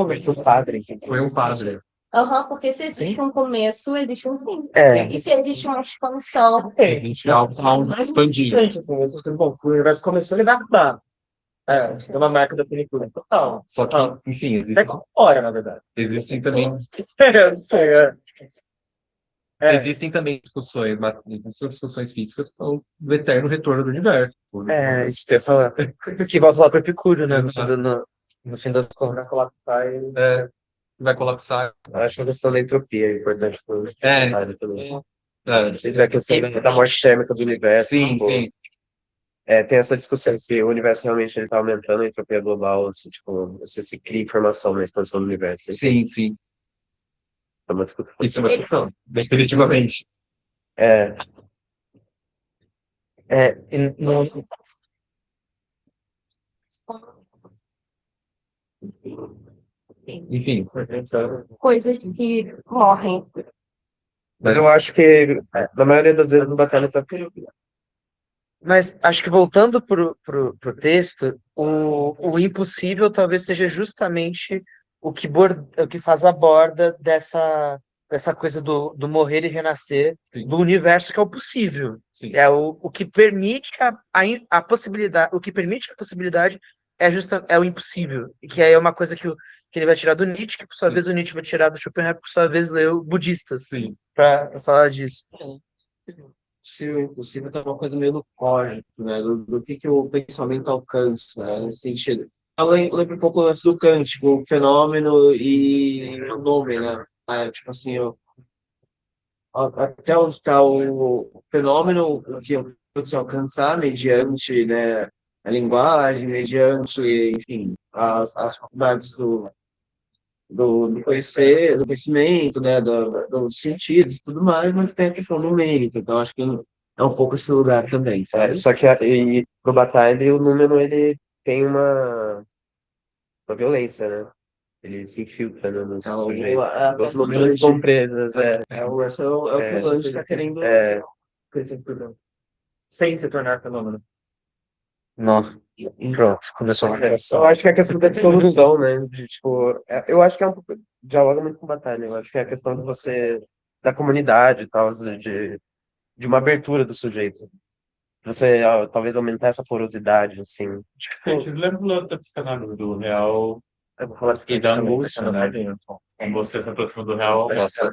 foi o padre. foi um padre. Aham, porque se existe um começo, existe um fim. É. E se existe uma expansão, A gente algo expandido. Gente, assim, esse bom, o universo começou, ele vai acabar. É uma marca da película. Total. Só que, enfim, Até hora, na verdade. existem também, Não sei, existem também discussões, existem discussões físicas do eterno retorno do universo. Isso que eu ia falar. Que vai falar para Epicúrio, né? No fim das contas. Vai colapsar. Acho que a questão da entropia é importante para também. É, A questão da morte térmica do universo. sim, tipo, sim. tem essa discussão se o universo realmente está aumentando a entropia global, se, tipo, se cria informação na expansão do universo. Sim, sim. É uma discussão. Isso é uma discussão, definitivamente. No, Enfim, coisas que morrem. Mas eu acho que, na maioria das vezes, o Batalha está mas acho que voltando pro texto, o impossível talvez seja justamente o que faz a borda dessa coisa do morrer e renascer, Sim. do universo que é o possível. sim. É o que permite a possibilidade, o que permite a possibilidade é o impossível, e que aí é uma coisa que ele vai tirar do Nietzsche, que por sua Sim. vez o Nietzsche vai tirar do Schopenhauer, que por sua vez leu budistas, Sim. para falar disso. Se o impossível está uma coisa meio no código, né? Do que o pensamento alcança, né? Nesse sentido. Lembra um pouco antes do Kant, tipo, o fenômeno e o nome, né? Tipo assim, até onde está o fenômeno, o que eu preciso alcançar mediante, né, a linguagem, mediante, enfim, as faculdades do conhecer, do conhecimento, né, dos sentidos e tudo mais, mas tem a questão numérica, então acho que é um pouco esse lugar também, sabe? Só que pro Batalha, o número, ele tem uma violência, né? Ele se infiltra, né, nos sujeitos. Os números estão presos, Esse é o que o Lance está querendo crescer por dentro. Sem se tornar fenômeno. Nossa, pronto, começou uma Eu acho que é a questão da dissolução, né? Tipo, eu acho que é um pouco, dialoga muito com Batalha. Eu acho que é a questão de você, da comunidade e tal, de uma abertura do sujeito. Você, talvez, aumentar essa porosidade, assim. Gente, lembra do lance da psicanálise do real Eu vou falar e da angústia, né? Quando você se aproxima do real, Nossa.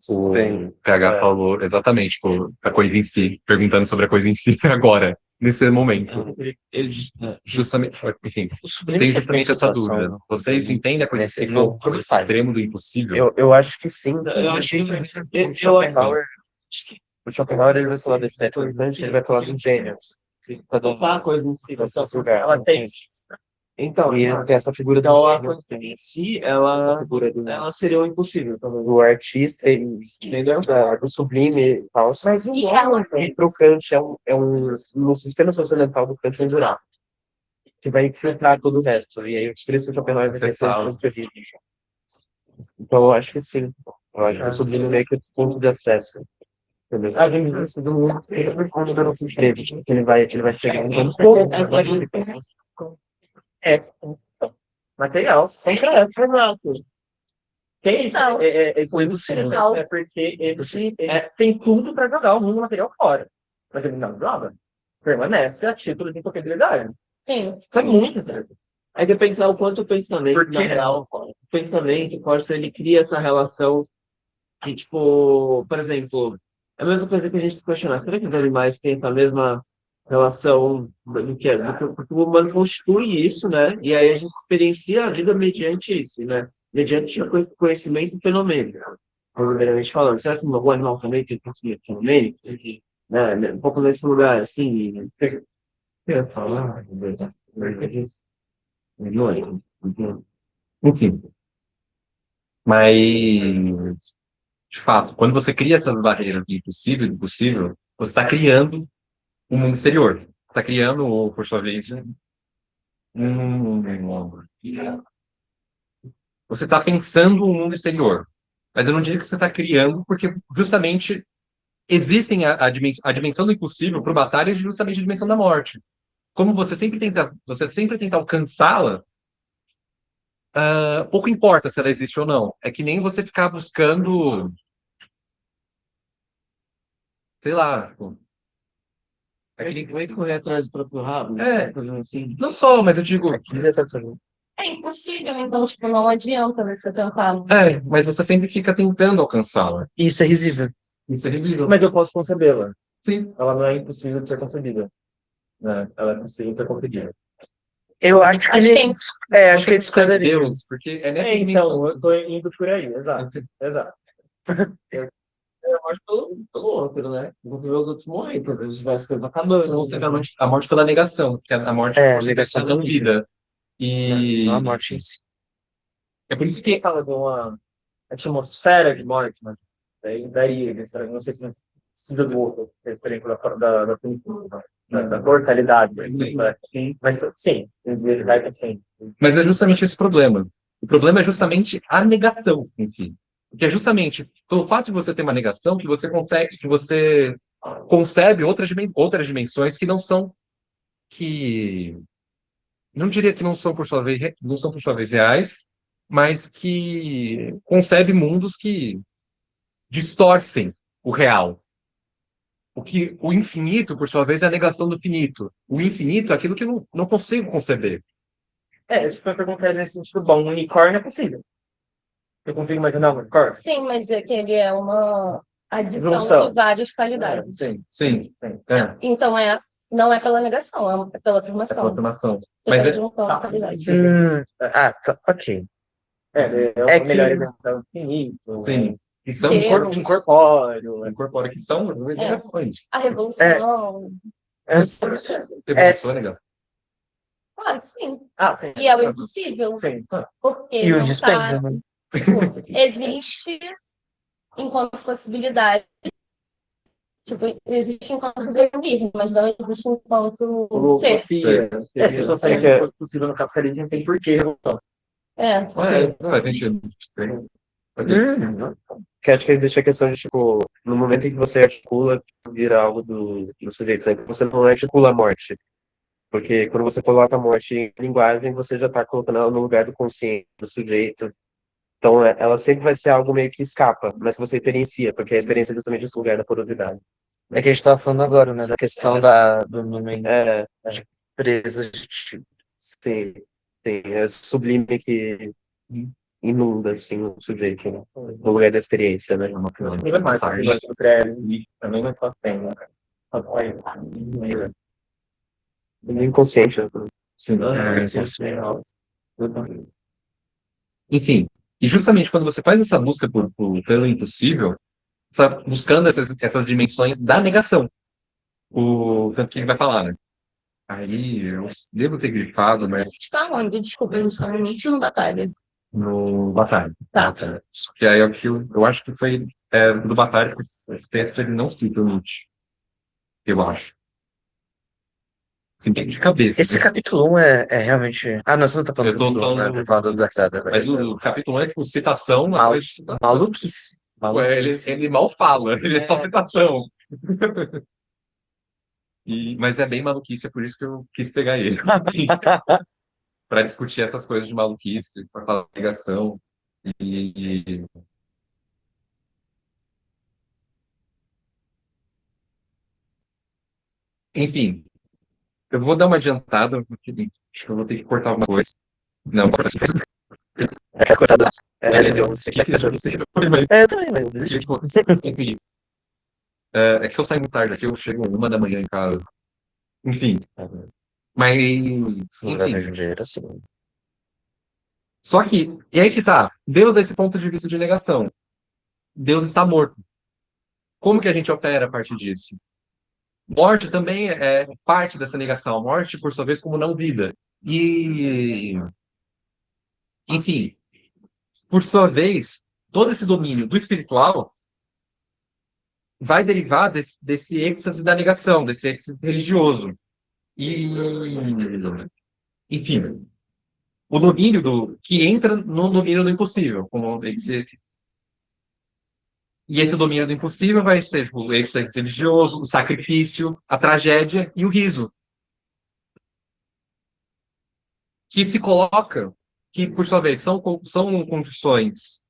O Sim. PH falou exatamente, tipo, a coisa em si, perguntando sobre a coisa em si agora, nesse momento. Ele diz, Justamente, enfim, O sublime tem sentimento justamente de essa situação. dúvida. Vocês entendem a coisa em si No- como esse extremo do impossível? Eu acho que sim. eu acho que O Schopenhauer, ele vai falar da estética do Kant, ele vai falar do gênio. para adotar a coisa em si, Ela tem. então, E tem essa figura então a do coisa gênio, em si, essa ela figura seria o impossível também. do artista, entendeu? Do sublime e tal. Mas e ela? E pro Kant no sistema transcendental do Kant é um buraco, que vai infiltrar todo o resto. E aí, por isso que o Schopenhauer vai ter esse específico. Então, eu acho que sim. Eu acho que o sublime meio que esse ponto de acesso. Entendeu? A gente precisa do mundo, ele vai chegar. É material. Sempre é, exato. Tem isso, Não. O impossível. é porque ele tem tudo para jogar o mundo material fora. Mas ele não joga. Permanece a título de incompatibilidade. Sim. Isso é muito interessante. Aí você pensar o quanto o pensamento, Porque- na real, o pensamento, força, ele cria essa relação que, tipo, por exemplo, é a mesma coisa que a gente se questionar. Será que os animais têm essa mesma relação do que é? Porque o humano constitui isso, né? E aí a gente experiencia a vida mediante isso, né? Mediante o conhecimento fenomênico. Primeiramente falando, será que o animal também tem conhecimento fenomênico? Né? Um pouco nesse lugar, assim. Eu ia falar, não é. Enfim, mas, de fato, quando você cria essas barreiras do impossível e do possível, você está criando um mundo exterior. Está criando, ou, por sua vez, um... Você está pensando um mundo exterior. Mas eu não diria que você está criando, porque justamente existem a dimensão do impossível para o Batalha é justamente a dimensão da morte. Como você sempre tenta alcançá-la, pouco importa se ela existe ou não. É que nem você ficar buscando, sei lá, tipo, é que nem- Como é que correr atrás do próprio rabo? É. Coisa assim. não só, mas eu digo, É impossível, então, tipo, não adianta você tentar. mas você sempre fica tentando alcançá-la. Isso é risível. Isso é ridículo. Mas eu posso concebê-la. Sim. Ela não é impossível de ser concebida. Né? Ela é possível de ser concebida. Eu acho que Acho ele. que Acho que ele Você consegue discordaria. Deus, porque é nessa Então, dimensão. eu tô indo por aí, exato. Exato. Eu acho pelo outro, né? Vou ver os outros morrem, porque os vai acabando. Senão você vê a morte pela negação, que a morte É, você negação está da dando vida. E Não a morte em si. é por isso Quem que fala de uma atmosfera de morte, mas daí daria, não sei se precisa do outro, a experiência da pintura, da mortalidade. Né? Mas sim, ele vai para sim. Mas é justamente esse problema. O problema é justamente a negação em si. Porque é justamente pelo fato de você ter uma negação que você concebe outras dimensões que não são que não diria que não são por sua vez não são por sua vez reais, mas que concebe mundos que distorcem o real. O infinito, por sua vez, é a negação do finito. O infinito é aquilo que eu não consigo conceber. Isso foi perguntar nesse sentido bom. Um unicórnio é possível. Eu consigo imaginar um unicórnio? sim, mas é que ele é uma adição Junção. de várias qualidades. Sim. É, Então, não é pela negação, é pela é afirmação. confirmação. Você Mas está juntando a qualidade. Tá, ok. É que- o melhor exemplo infinito. sim, que são Incorpóreo. incorpóreos que são negações. A revolução, Evolução é legal. claro que sim. Sim. E é o impossível, Sim. porque E o não dispensa, tá, né? existe enquanto possibilidade, tipo, existe enquanto determinismo, mas não existe enquanto ser. Utopia. Eu só sei que é possível no capitalismo, tem porquê revolução. Faz sentido. Que acho que deixa a questão de, tipo, no momento em que você articula, vira algo do sujeito, né? Você não articula a morte. Porque quando você coloca a morte em linguagem, você já está colocando ela no lugar do consciente, do sujeito. Então, ela sempre vai ser algo meio que escapa, mas que você experiencia, porque a experiência é justamente esse lugar da porosidade. É que a gente estava falando agora, né? Da questão do momento de presa. Sim, sim, é sublime que inunda, assim, o sujeito, né? No lugar da experiência, né? Ainda mais, porque eu acho que o pré também não só tem, né? No inconsciente, né? Sim. Enfim, e justamente quando você faz essa busca pelo impossível, você está buscando essas dimensões da negação. Tanto que ele vai falar, né? Aí eu devo ter grifado, A mas gente está onde? Desculpa, a gente está no Nietzsche ou no Batalha? no Batalha. Tá. Que aí é o que eu acho que foi do Batalha, que esse texto ele não cita o Nietzsche. Eu acho. Sim, de cabeça. Esse capítulo 1 é realmente. Ah, não, você não tá falando Eu do tô capítulo 1, né? falando- Tá falando do Dark Side, Mas o capítulo 1 é tipo citação, Mal- mas citação. Maluquice. Ué, ele mal fala, ele é só citação. Mas é bem maluquice, é por isso que eu quis pegar ele. para discutir essas coisas de maluquice, para falar de ligação. E, enfim, eu vou dar uma adiantada, porque acho que eu vou ter que cortar alguma coisa. Não, vou cortar. É cortado. É, É, eu também, mas eu desisti. enfim, é que se eu sair muito tarde daqui, eu chego 1 da manhã em casa. Enfim, mas, Não vai enfim. ver dinheiro assim. Só que, e aí que tá, Deus é esse ponto de vista de negação. Deus está morto. Como que a gente opera a partir disso? Morte também é parte dessa negação. Morte, por sua vez, como não vida. E, enfim, por sua vez, todo esse domínio do espiritual vai derivar desse êxtase da negação, desse êxtase religioso. E, enfim, o domínio que entra no domínio do impossível, como e esse domínio do impossível vai ser tipo, o êxtase religioso, o sacrifício, a tragédia e o riso, que se coloca, que por sua vez são condições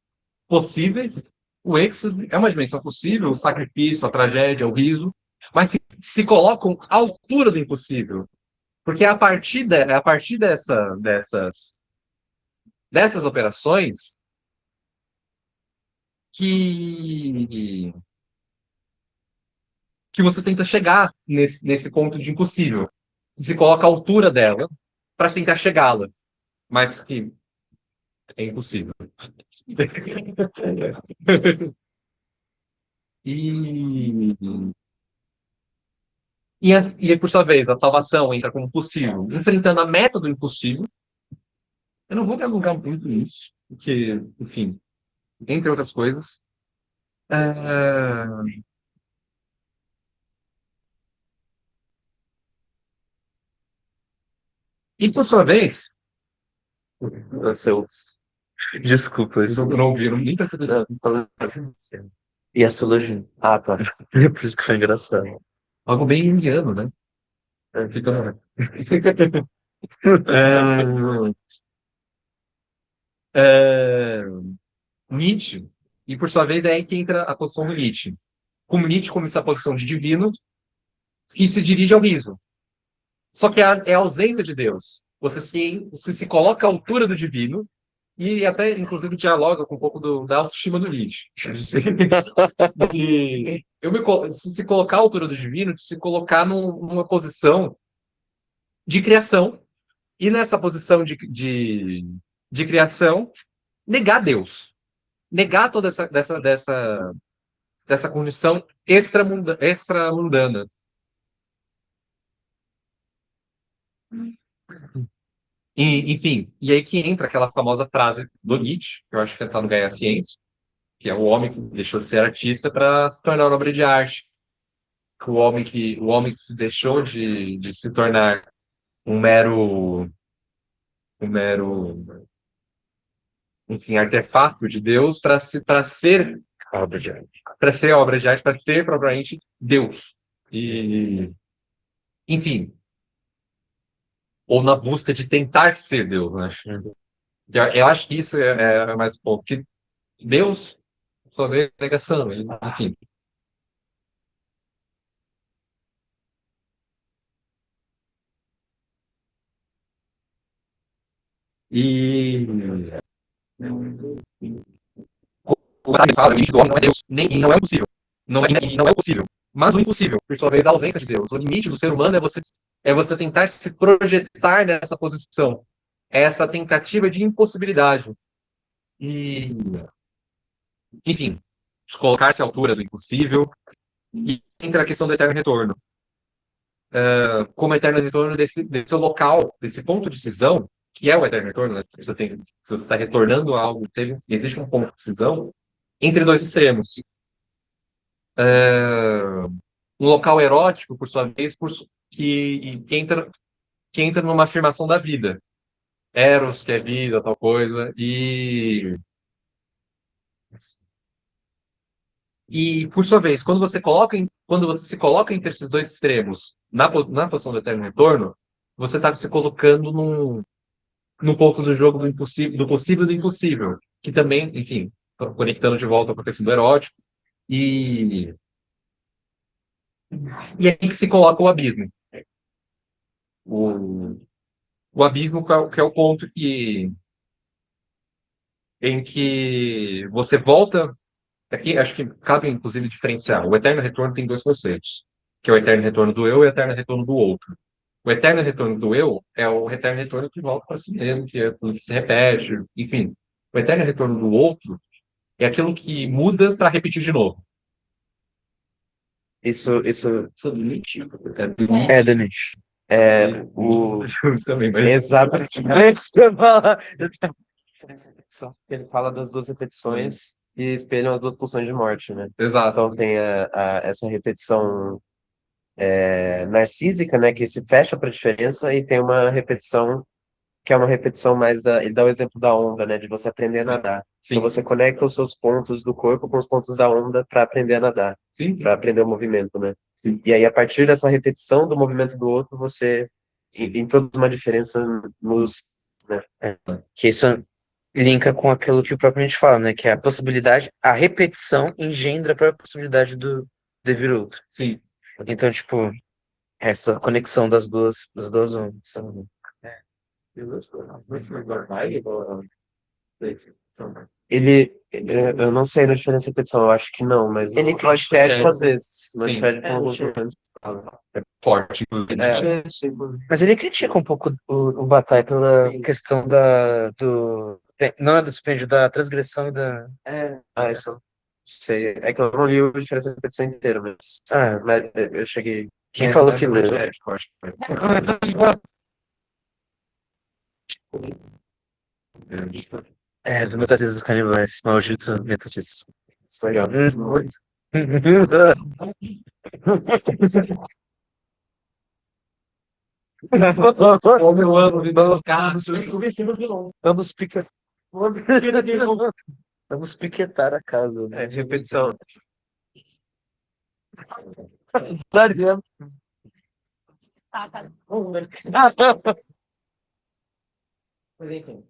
possíveis. O êxodo é uma dimensão possível, o sacrifício, a tragédia, o riso, mas se colocam à altura do impossível. Porque é a partir dessas operações que, que você tenta chegar nesse ponto de impossível. Você se coloca à altura dela para tentar chegá-la, mas que é impossível. E, e, por sua vez, a salvação entra como possível, enfrentando a meta do impossível. Eu não vou me alongar muito nisso, porque, enfim, entre outras coisas. É, e, por sua vez, Seus... Desculpa, eu não ouvi, eu nem percebi. E astrologia. Ah, tá. Por isso que foi engraçado. Algo bem indiano, né? Fica... é, Nietzsche, e por sua vez é aí que entra a posição do Nietzsche. Como Nietzsche começa a posição de divino, que se dirige ao riso. Só que é a ausência de Deus. Você se coloca à altura do divino e até, inclusive, dialoga com um pouco da autoestima do Nietzsche. E se colocar à altura do divino, se colocar numa posição de criação, e nessa posição de criação, negar Deus. Negar toda dessa condição extramundana. E, enfim, e aí que entra aquela famosa frase do Nietzsche, que eu acho que está no Ganhar Ciência, que é o homem que deixou de ser artista para se tornar uma obra de arte. O homem que se deixou de se tornar um mero, enfim, artefato de Deus para ser Obra de arte. para ser obra de arte, para ser propriamente Deus. E, enfim, ou na busca de tentar ser Deus, né? Eu acho que isso é mais um pouco. Que Deus, por sua vez, é negação, enfim. E o Darwin fala, o limite do homem não é Deus, nem, e não é possível. E não é possível. Mas o impossível, por sua vez, é a ausência de Deus. O limite do ser humano é você tentar se projetar nessa posição. É essa tentativa de impossibilidade. E, enfim, colocar-se à altura do impossível. E entra a questão do eterno retorno. Como eterno retorno desse local, desse ponto de cisão, que é o eterno retorno, né? Se você está retornando a algo, existe um ponto de cisão entre dois extremos. Um local erótico, por sua vez, que entra numa afirmação da vida. Eros, que é vida, tal coisa, e por sua vez, quando você se coloca entre esses dois extremos, na posição do eterno retorno, você está se colocando no ponto do jogo do possível e do impossível, que também, enfim, conectando de volta com a questão do erótico, e, e aí que se coloca o abismo. O, o abismo que é o ponto em que você volta. Aqui acho que cabe, inclusive, diferenciar. O eterno retorno tem dois conceitos, que é o eterno retorno do eu e o eterno retorno do outro. O eterno retorno do eu é o eterno retorno que volta para si mesmo, que é aquilo que se repete, enfim. O eterno retorno do outro é aquilo que muda para repetir de novo. Isso Isso do Nietzsche. É, do Nietzsche. é o Também, mas exatamente isso que eu ia falar. Ele fala das duas repetições e espelham as duas pulsões de morte, né? exato. Então tem essa repetição narcísica, né, que se fecha para a diferença, e tem uma repetição que é uma repetição mais da. Ele dá o exemplo da onda, né, de você aprender a nadar. Sim. Então você conecta os seus pontos do corpo com os pontos da onda para aprender a nadar, Sim. para aprender o movimento, né? Sim. E aí, a partir dessa repetição do movimento do outro, você introduz uma diferença nos. Né? Que isso linka com aquilo que o próprio Nietzsche fala, né? Que é a possibilidade, a repetição engendra a própria possibilidade de vir outro. Sim. Então, tipo, essa conexão das duas ondas. Eu não sei da diferença de repetição, eu acho que não, mas Ele no Antifético, às vezes. No Sim. Antifético, alguns momentos. Forte, inclusive. Mas ele critica um pouco o Bataille pela questão não é do dispêndio, da transgressão e da. Isso. Sei. É que eu não li o Diferença de Repetição inteiro, mas eu cheguei. Quem falou que leu? Antifético, acho que foi. Do meu das vezes canibais, maldito metodista. Legal. Vamos piquetar a casa. Né? Repetição.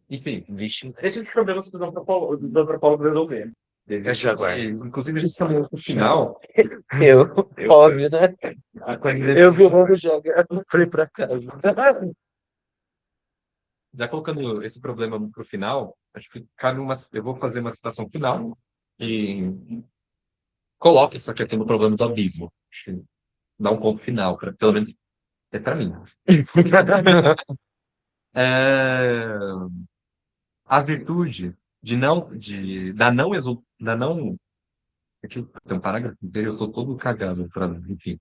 Enfim, Vixe, Esses problemas que os antropólogos resolveram. eu já guardo. inclusive, a gente caminhou pro final. Óbvio, né? Eu vi o Rondo jogar, falei pra casa. Já colocando esse problema para o final, acho que cabe eu vou fazer uma citação final e coloque essa questão do problema do abismo. Acho que dá um ponto final, pelo menos é para mim. A virtude da não. Aqui tem um parágrafo inteiro, eu estou todo cagado, enfim.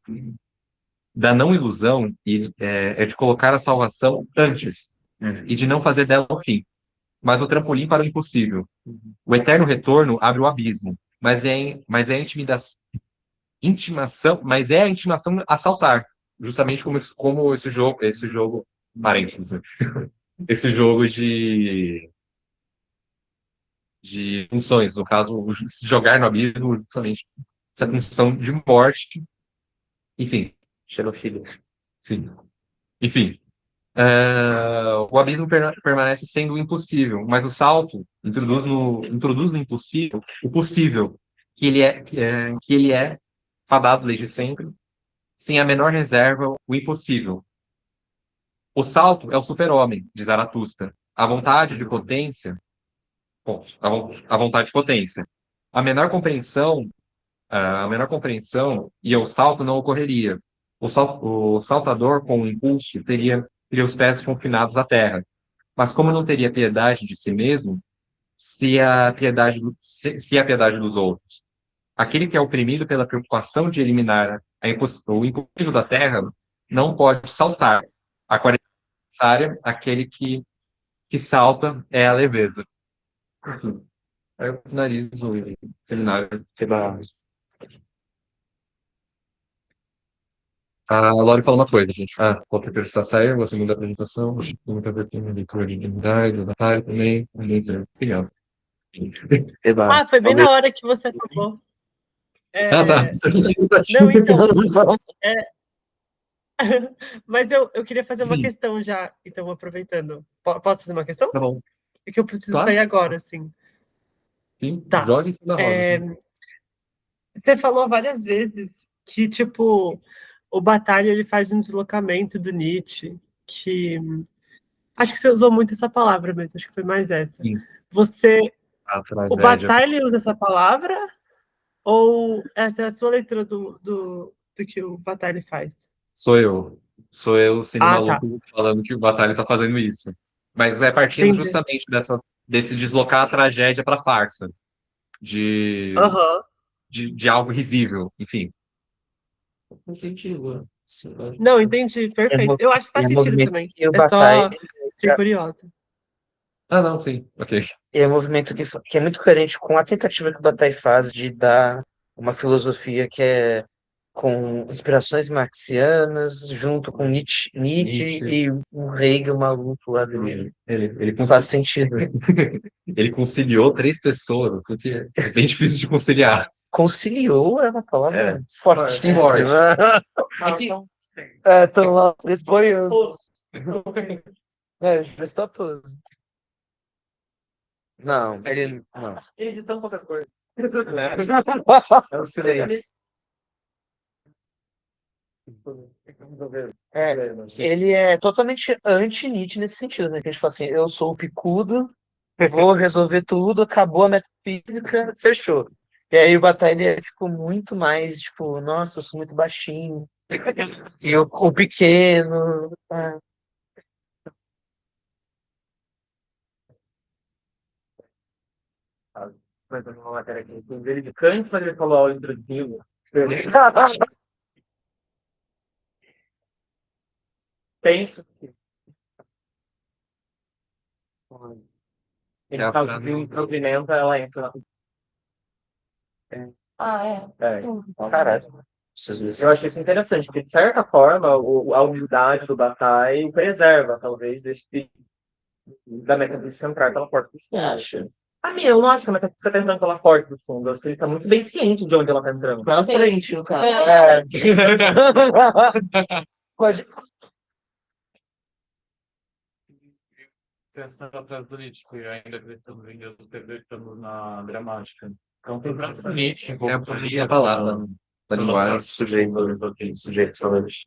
Da não ilusão é de colocar a salvação antes e de não fazer dela o fim, mas o trampolim para o impossível. O eterno retorno abre o abismo, mas é a intimação a saltar, justamente como esse jogo, parênteses, esse jogo de funções, no caso, se jogar no abismo, justamente essa função de morte, enfim, xenofília, sim, enfim. O abismo permanece sendo o impossível, mas o salto introduz no impossível o possível, que ele é fadado desde sempre, sem a menor reserva, o impossível. O salto é o super-homem, de Zaratustra. A vontade de potência, a vontade de potência. A menor compreensão e o salto não ocorreria. O saltador, com o impulso, teria os pés confinados à terra. Mas como não teria piedade de si mesmo, se a piedade dos outros. Aquele que é oprimido pela preocupação de eliminar o impossível da terra não pode saltar. A qualidade necessária, aquele que salta é a leveza. Enfim, aí eu finalizo o seminário pela. A Lori falou uma coisa, gente. Vou precisar sair, vou segunda apresentação, tem muito a ver com a leitura de dignidade, do Natália também, obrigado. Foi bem na hora que você falou. Tá. Não, então. Mas eu queria fazer uma Sim. questão já, então aproveitando. Posso fazer uma questão? Tá bom. É que eu preciso Claro. sair agora, assim. Sim, Tá. jogue isso na roda. Você falou várias vezes que, tipo, o Batalha ele faz um deslocamento do Nietzsche, que acho que você usou muito essa palavra mesmo, acho que foi mais essa. Sim. A O tragédia. Batalha usa essa palavra ou essa é a sua leitura do que o Batalha faz? Sou eu. Sou eu sendo Ah, tá. maluco falando que o Batalha tá fazendo isso. Mas é partindo Entendi. justamente desse deslocar a tragédia para farsa. De, Aham. de algo risível, enfim. Faz sentido. Não, entendi, perfeito. Eu acho que faz É um sentido movimento também. que o É Bataille só fiquei curiosa. Ah, não, sim, ok. é um movimento que é muito coerente com a tentativa que o Bataille faz de dar uma filosofia que é com inspirações marxianas, junto com Nietzsche e um Hegel maluco lá dele. Ele Faz sentido. ele conciliou 3 pessoas, o que é bem difícil de conciliar. Conciliou é uma palavra É. fortíssima. Estão lá, eles boiando. Justo a pose. Não, ele não. Ele de tão poucas coisas. É o silêncio. Ele é totalmente anti-Nietzsche nesse sentido, né? Que a gente fala assim, eu sou o picudo, vou resolver tudo, acabou a metafísica, fechou. E aí o Bataille é, tipo, muito mais, tipo, nossa, eu sou muito baixinho. E o pequeno. Mas eu uma matéria aqui, tem dele de Kant, mas ele falou ao introdutivo. Penso. Ele É, fala que o pimenta, ela entra. Ah, é. É. Caralho. Eu achei isso interessante, porque, de certa forma, a humildade do Bataille preserva, talvez, da metafísica entrar pela porta do fundo. Acha? Eu não acho que a metafísica está entrando pela porta do fundo. Eu acho que ele está muito bem ciente de onde ela está entrando. Na frente, no caso. É. Pode. Pensando atrás do Nietzsche, que ainda acreditamos na gramática. Então, tem praticamente É a palavra, da linguagem. Sujeito falante.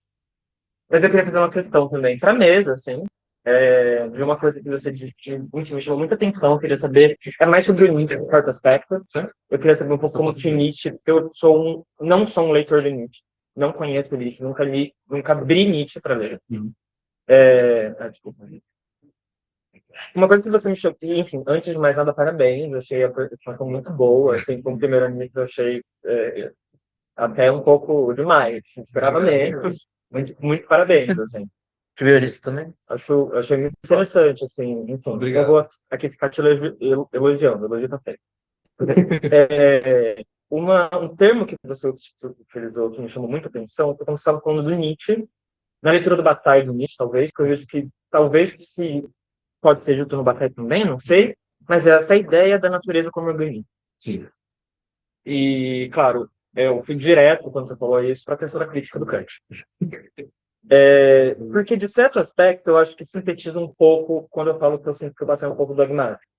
Mas eu queria fazer uma questão também para a mesa, assim, de uma coisa que você disse que me chamou muita atenção. Eu queria saber, é mais sobre o Nietzsche, em certo aspecto. Eu queria saber um pouco como que Nietzsche, porque eu não sou um leitor de Nietzsche, não conheço Nietzsche, nunca li, nunca abri Nietzsche para ler. Desculpa. Uma coisa que você me chamou, enfim, antes de mais nada, parabéns, eu achei a participação muito boa, assim, como primeiro ministro eu achei até um pouco demais, assim, esperava menos, muito, muito parabéns, assim. Primeirista também. Achei muito interessante, assim, enfim, Obrigado. eu vou aqui ficar te elogiando, elogio tá feito. Um termo que você utilizou que me chamou muita atenção foi quando você estava falando do Nietzsche, na leitura do Bataille do Nietzsche, talvez, que eu vejo que talvez se pode ser junto no Bataille também, não sei, mas é essa ideia da natureza como organismo. Sim. E, claro, eu fui direto, quando você falou isso, para a questão da crítica do Kant. Porque, de certo aspecto, eu acho que sintetiza um pouco quando eu falo que eu sinto que o Bataille é um pouco dogmático.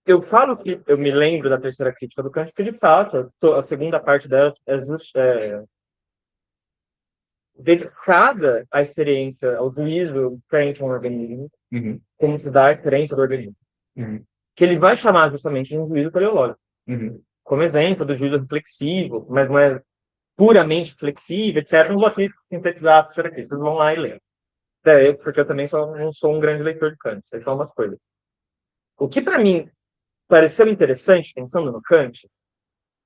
Eu falo que eu me lembro da terceira crítica do Kant, porque, de fato, a segunda parte dela é dedicada à experiência, ao juízo frente a um organismo, Uhum. como se dá a experiência do organismo. Uhum. Que ele vai chamar justamente de um juízo teleológico, Uhum. como exemplo do juízo reflexivo, mas não é puramente flexível, etc. Não vou aqui sintetizar a terceira crítica, vocês vão lá e ler. Porque eu também não sou um grande leitor de Kant, sei só umas coisas. O que, para mim, pareceu interessante, pensando no Kant,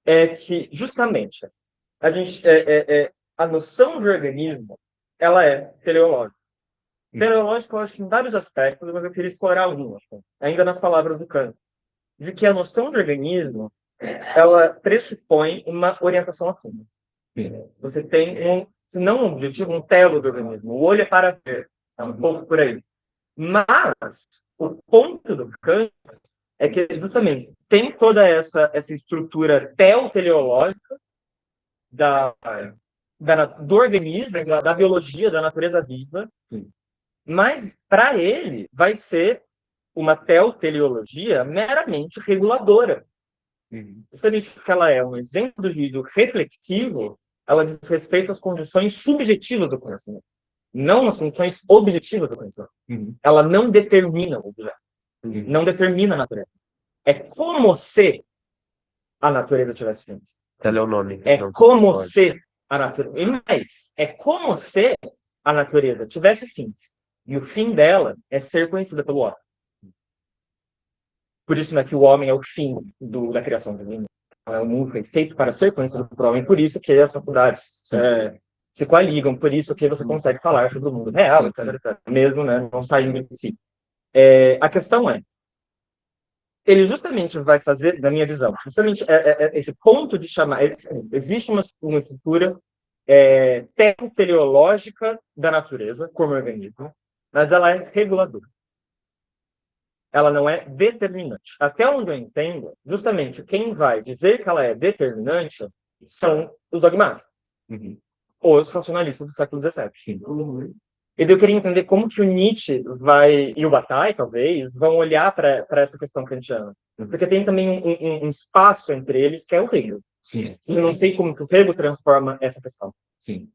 é que, justamente, a noção de organismo, ela é teleológica. Teleológica, eu acho que em vários aspectos, mas eu queria explorar um, ainda nas palavras do Kant, de que a noção de organismo, ela pressupõe uma orientação a fundo. Você tem se não um objetivo, um telo do organismo. O olho é para ver, é um pouco por aí. Mas o ponto do Kant é que, justamente, tem toda essa estrutura teleológica do organismo, da biologia, da natureza viva, mas para ele vai ser uma teleologia meramente reguladora. Justamente porque ela é um exemplo do juízo reflexivo, ela diz respeito às condições subjetivas do conhecimento, não às condições objetivas do conhecimento. Ela não determina o objeto, não determina a natureza. É como se a natureza tivesse fins. Ela é o nome. É Não como pode. se a natureza... E mais, é como se a natureza tivesse fins. E o fim dela é ser conhecida pelo homem. Por isso, né, que o homem é o fim da criação divina. O mundo foi feito para ser conhecido por homem, por isso que as faculdades se coaligam, por isso que você consegue falar sobre o mundo real, etc, etc, mesmo, né, não saindo de si. A questão é, ele justamente vai fazer, na minha visão, justamente esse ponto de chamar, existe uma estrutura teleológica da natureza como organismo, mas ela é reguladora. Ela não é determinante. Até onde eu entendo, justamente quem vai dizer que ela é determinante são os dogmáticos, ou os racionalistas do século XVII. E daí eu queria entender como que o Nietzsche e o Bataille, talvez, vão olhar para essa questão kantiana. Porque tem também um espaço entre eles que é o Hegel. Sim. Eu não sei como que o Hegel transforma essa questão. Sim.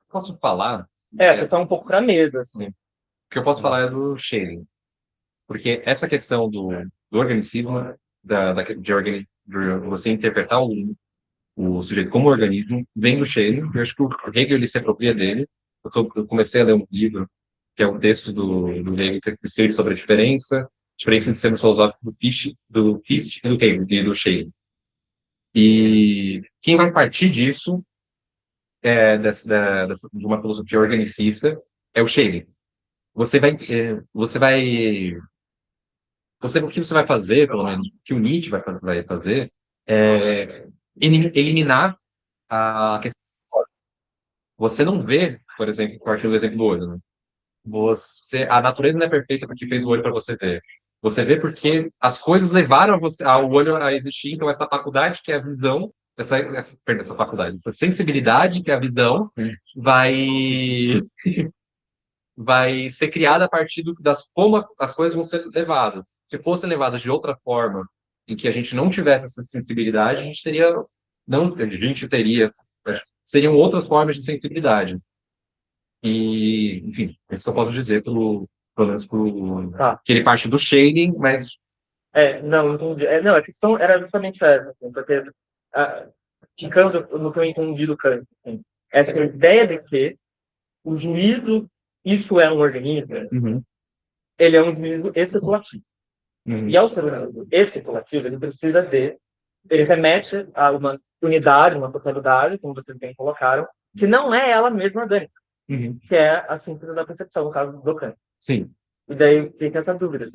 Posso falar? A questão é um pouco para a mesa. Assim. O que eu posso falar é do Schelling. Porque essa questão do organicismo, de você interpretar o sujeito como organismo, vem do Schelling. Eu acho que o Hegel ele se apropria dele. Eu comecei a ler um livro, que é um texto do Hegel, que escreve sobre a diferença de sistemas filosóficos do Fichte e do Hegel, e do Schelling. E quem vai partir disso, de uma filosofia organicista, é o Schelling. O que você vai fazer, pelo menos, o que o Nietzsche vai fazer, é eliminar a questão. Você não vê, por exemplo, partindo do exemplo do olho, né? A natureza não é perfeita porque fez o olho para você ver. Você vê porque as coisas levaram ao olho a existir. Então, essa faculdade que é a visão, essa faculdade, essa sensibilidade que é a visão, vai ser criada a partir das como as coisas vão ser levadas. Se fossem levadas de outra forma, em que a gente não tivesse essa sensibilidade, seriam outras formas de sensibilidade. E, enfim, é isso que eu posso dizer pelo menos que ele parte do shading, mas... Não, entendi. Não, a questão era justamente essa, assim, porque, ficando no que eu entendi do Kant, assim, essa ideia de que o juízo, isso é um organismo, ele é um juízo especulativo. E ao ser um juízo especulativo, ele remete a uma unidade, uma totalidade, como vocês bem colocaram, que não é ela mesma orgânica, que é a síntese da percepção, no caso do Kant. Sim. E daí fica essa dúvida.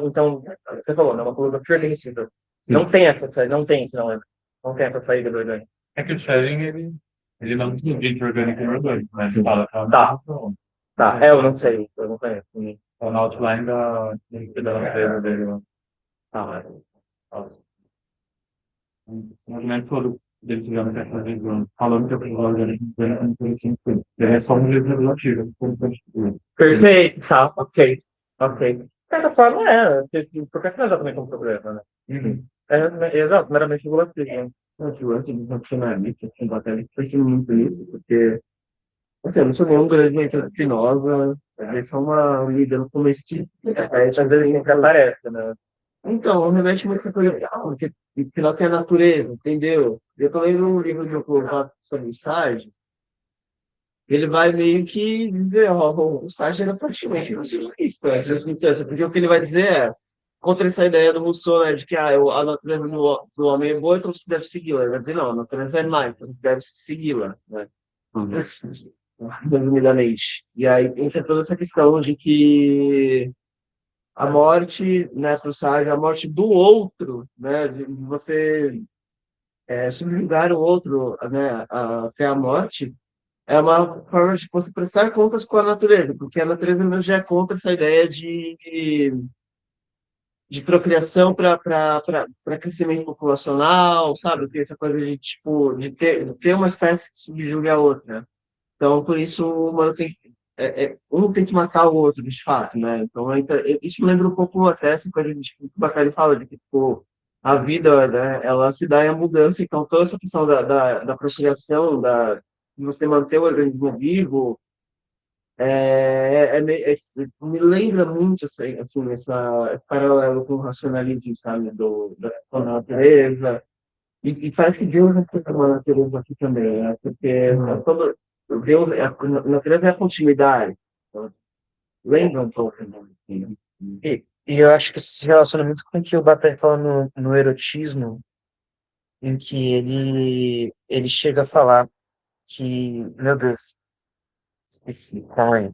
Então, você falou, não é uma coluna organicista. Não tem essa saída, não tem essa saída do orgânico. É que o Schelling, ele não divide orgânico e orgânico, né? Ele fala que eu não sei, eu não conheço. Tá na outline da natureza dele. O movimento todo dele se chama falando que a pessoa orgânica não tem sentido. Ele é só um livro regulativo. Perfeito, ok. De certa forma, porque é exatamente um problema, né? Exato, meramente regulativo. Né? Eu antes dos funcionalistas, com Bataille, percebo muito isso, porque assim, eu não sou nenhum grande leitor de nova, eles são uma líder no começo. Às vezes sempre aparece, né? Então, remete muito coisa, porque no final tem a natureza, entendeu? Eu tô lendo um livro de um sobre Sartre, ele vai meio que dizer, o Sartre era praticamente um civilista, porque o que ele vai dizer é, contra essa ideia do Rousseau, né, de que a natureza do homem é boa, então você deve segui-la. Ele vai dizer, não, a natureza é má, então você deve segui-la, né? Resumidamente. E aí entra toda essa questão de que a morte, né, para o Sartre, a morte do outro, né, de você subjugar o outro, né, até a morte, é uma forma de você prestar contas com a natureza, porque a natureza mesmo já é contra essa ideia de procriação para crescimento populacional, sabe? Tem essa coisa de, tipo, de ter uma espécie que subjugue a outra. Então, por isso, o humano um tem que matar o outro, de fato, né? Então, isso me lembra um pouco até essa coisa de, tipo, que o Bacari fala, de que, tipo, a vida, né, ela se dá em mudança, então toda essa questão da procriação, de você manter o organismo vivo, me lembra muito assim, esse paralelo com o racionalismo, sabe, com a natureza. E parece que Deus é uma natureza aqui também, né? Porque Deus, a natureza é a continuidade. Então, lembra um pouco, né? E eu acho que isso se relaciona muito com o que o Bataille fala no erotismo, em que ele chega a falar que, meu Deus, esqueci, calma aí.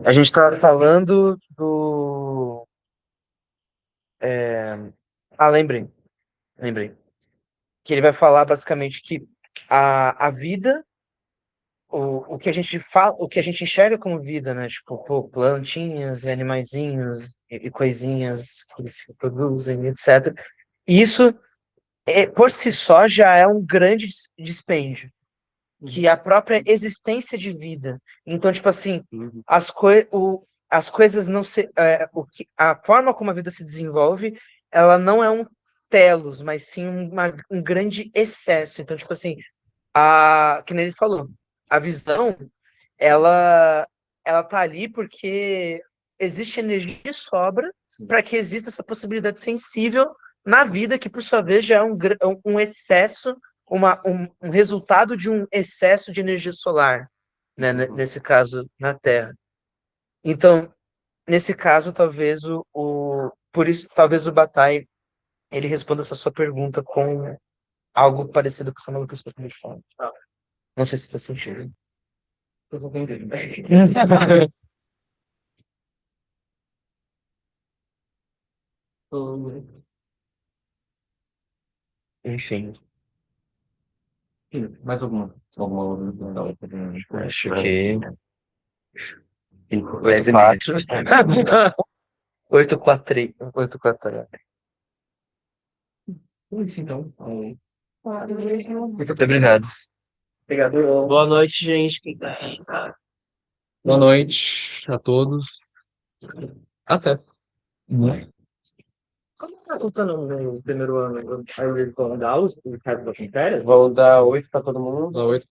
A gente estava falando do. Lembrei, lembrei. Que ele vai falar basicamente que a vida, o que a gente fala, o que a gente enxerga como vida, né? Tipo, pô, plantinhas e animaizinhos e coisinhas que eles se reproduzem, etc. Isso, por si só, já é um grande dispêndio. Que é a própria existência de vida. Então, tipo assim, as coisas não se. A forma como a vida se desenvolve, ela não é um telos, mas sim um grande excesso. Então, tipo assim, que nem ele falou, a visão, ela, ela tá ali porque existe energia de sobra para que exista essa possibilidade sensível na vida, que por sua vez já é um excesso, um resultado de um excesso de energia solar, né? Nesse caso, na Terra. Então, nesse caso, talvez por isso, talvez o Bataille ele responda essa sua pergunta com algo parecido com essa maluca que você me fala. Não sei se faz sentido. Enfim, Mais alguma outra? acho que 8-4. 8-4. 8-4. Isso, então. Muito obrigado. Obrigado. Boa noite, gente. Boa noite a todos. Até. Como tá funcionando no primeiro ano? Aí eles vão dar os casos das matérias? Vão dar 8 para todo mundo. Boa noite.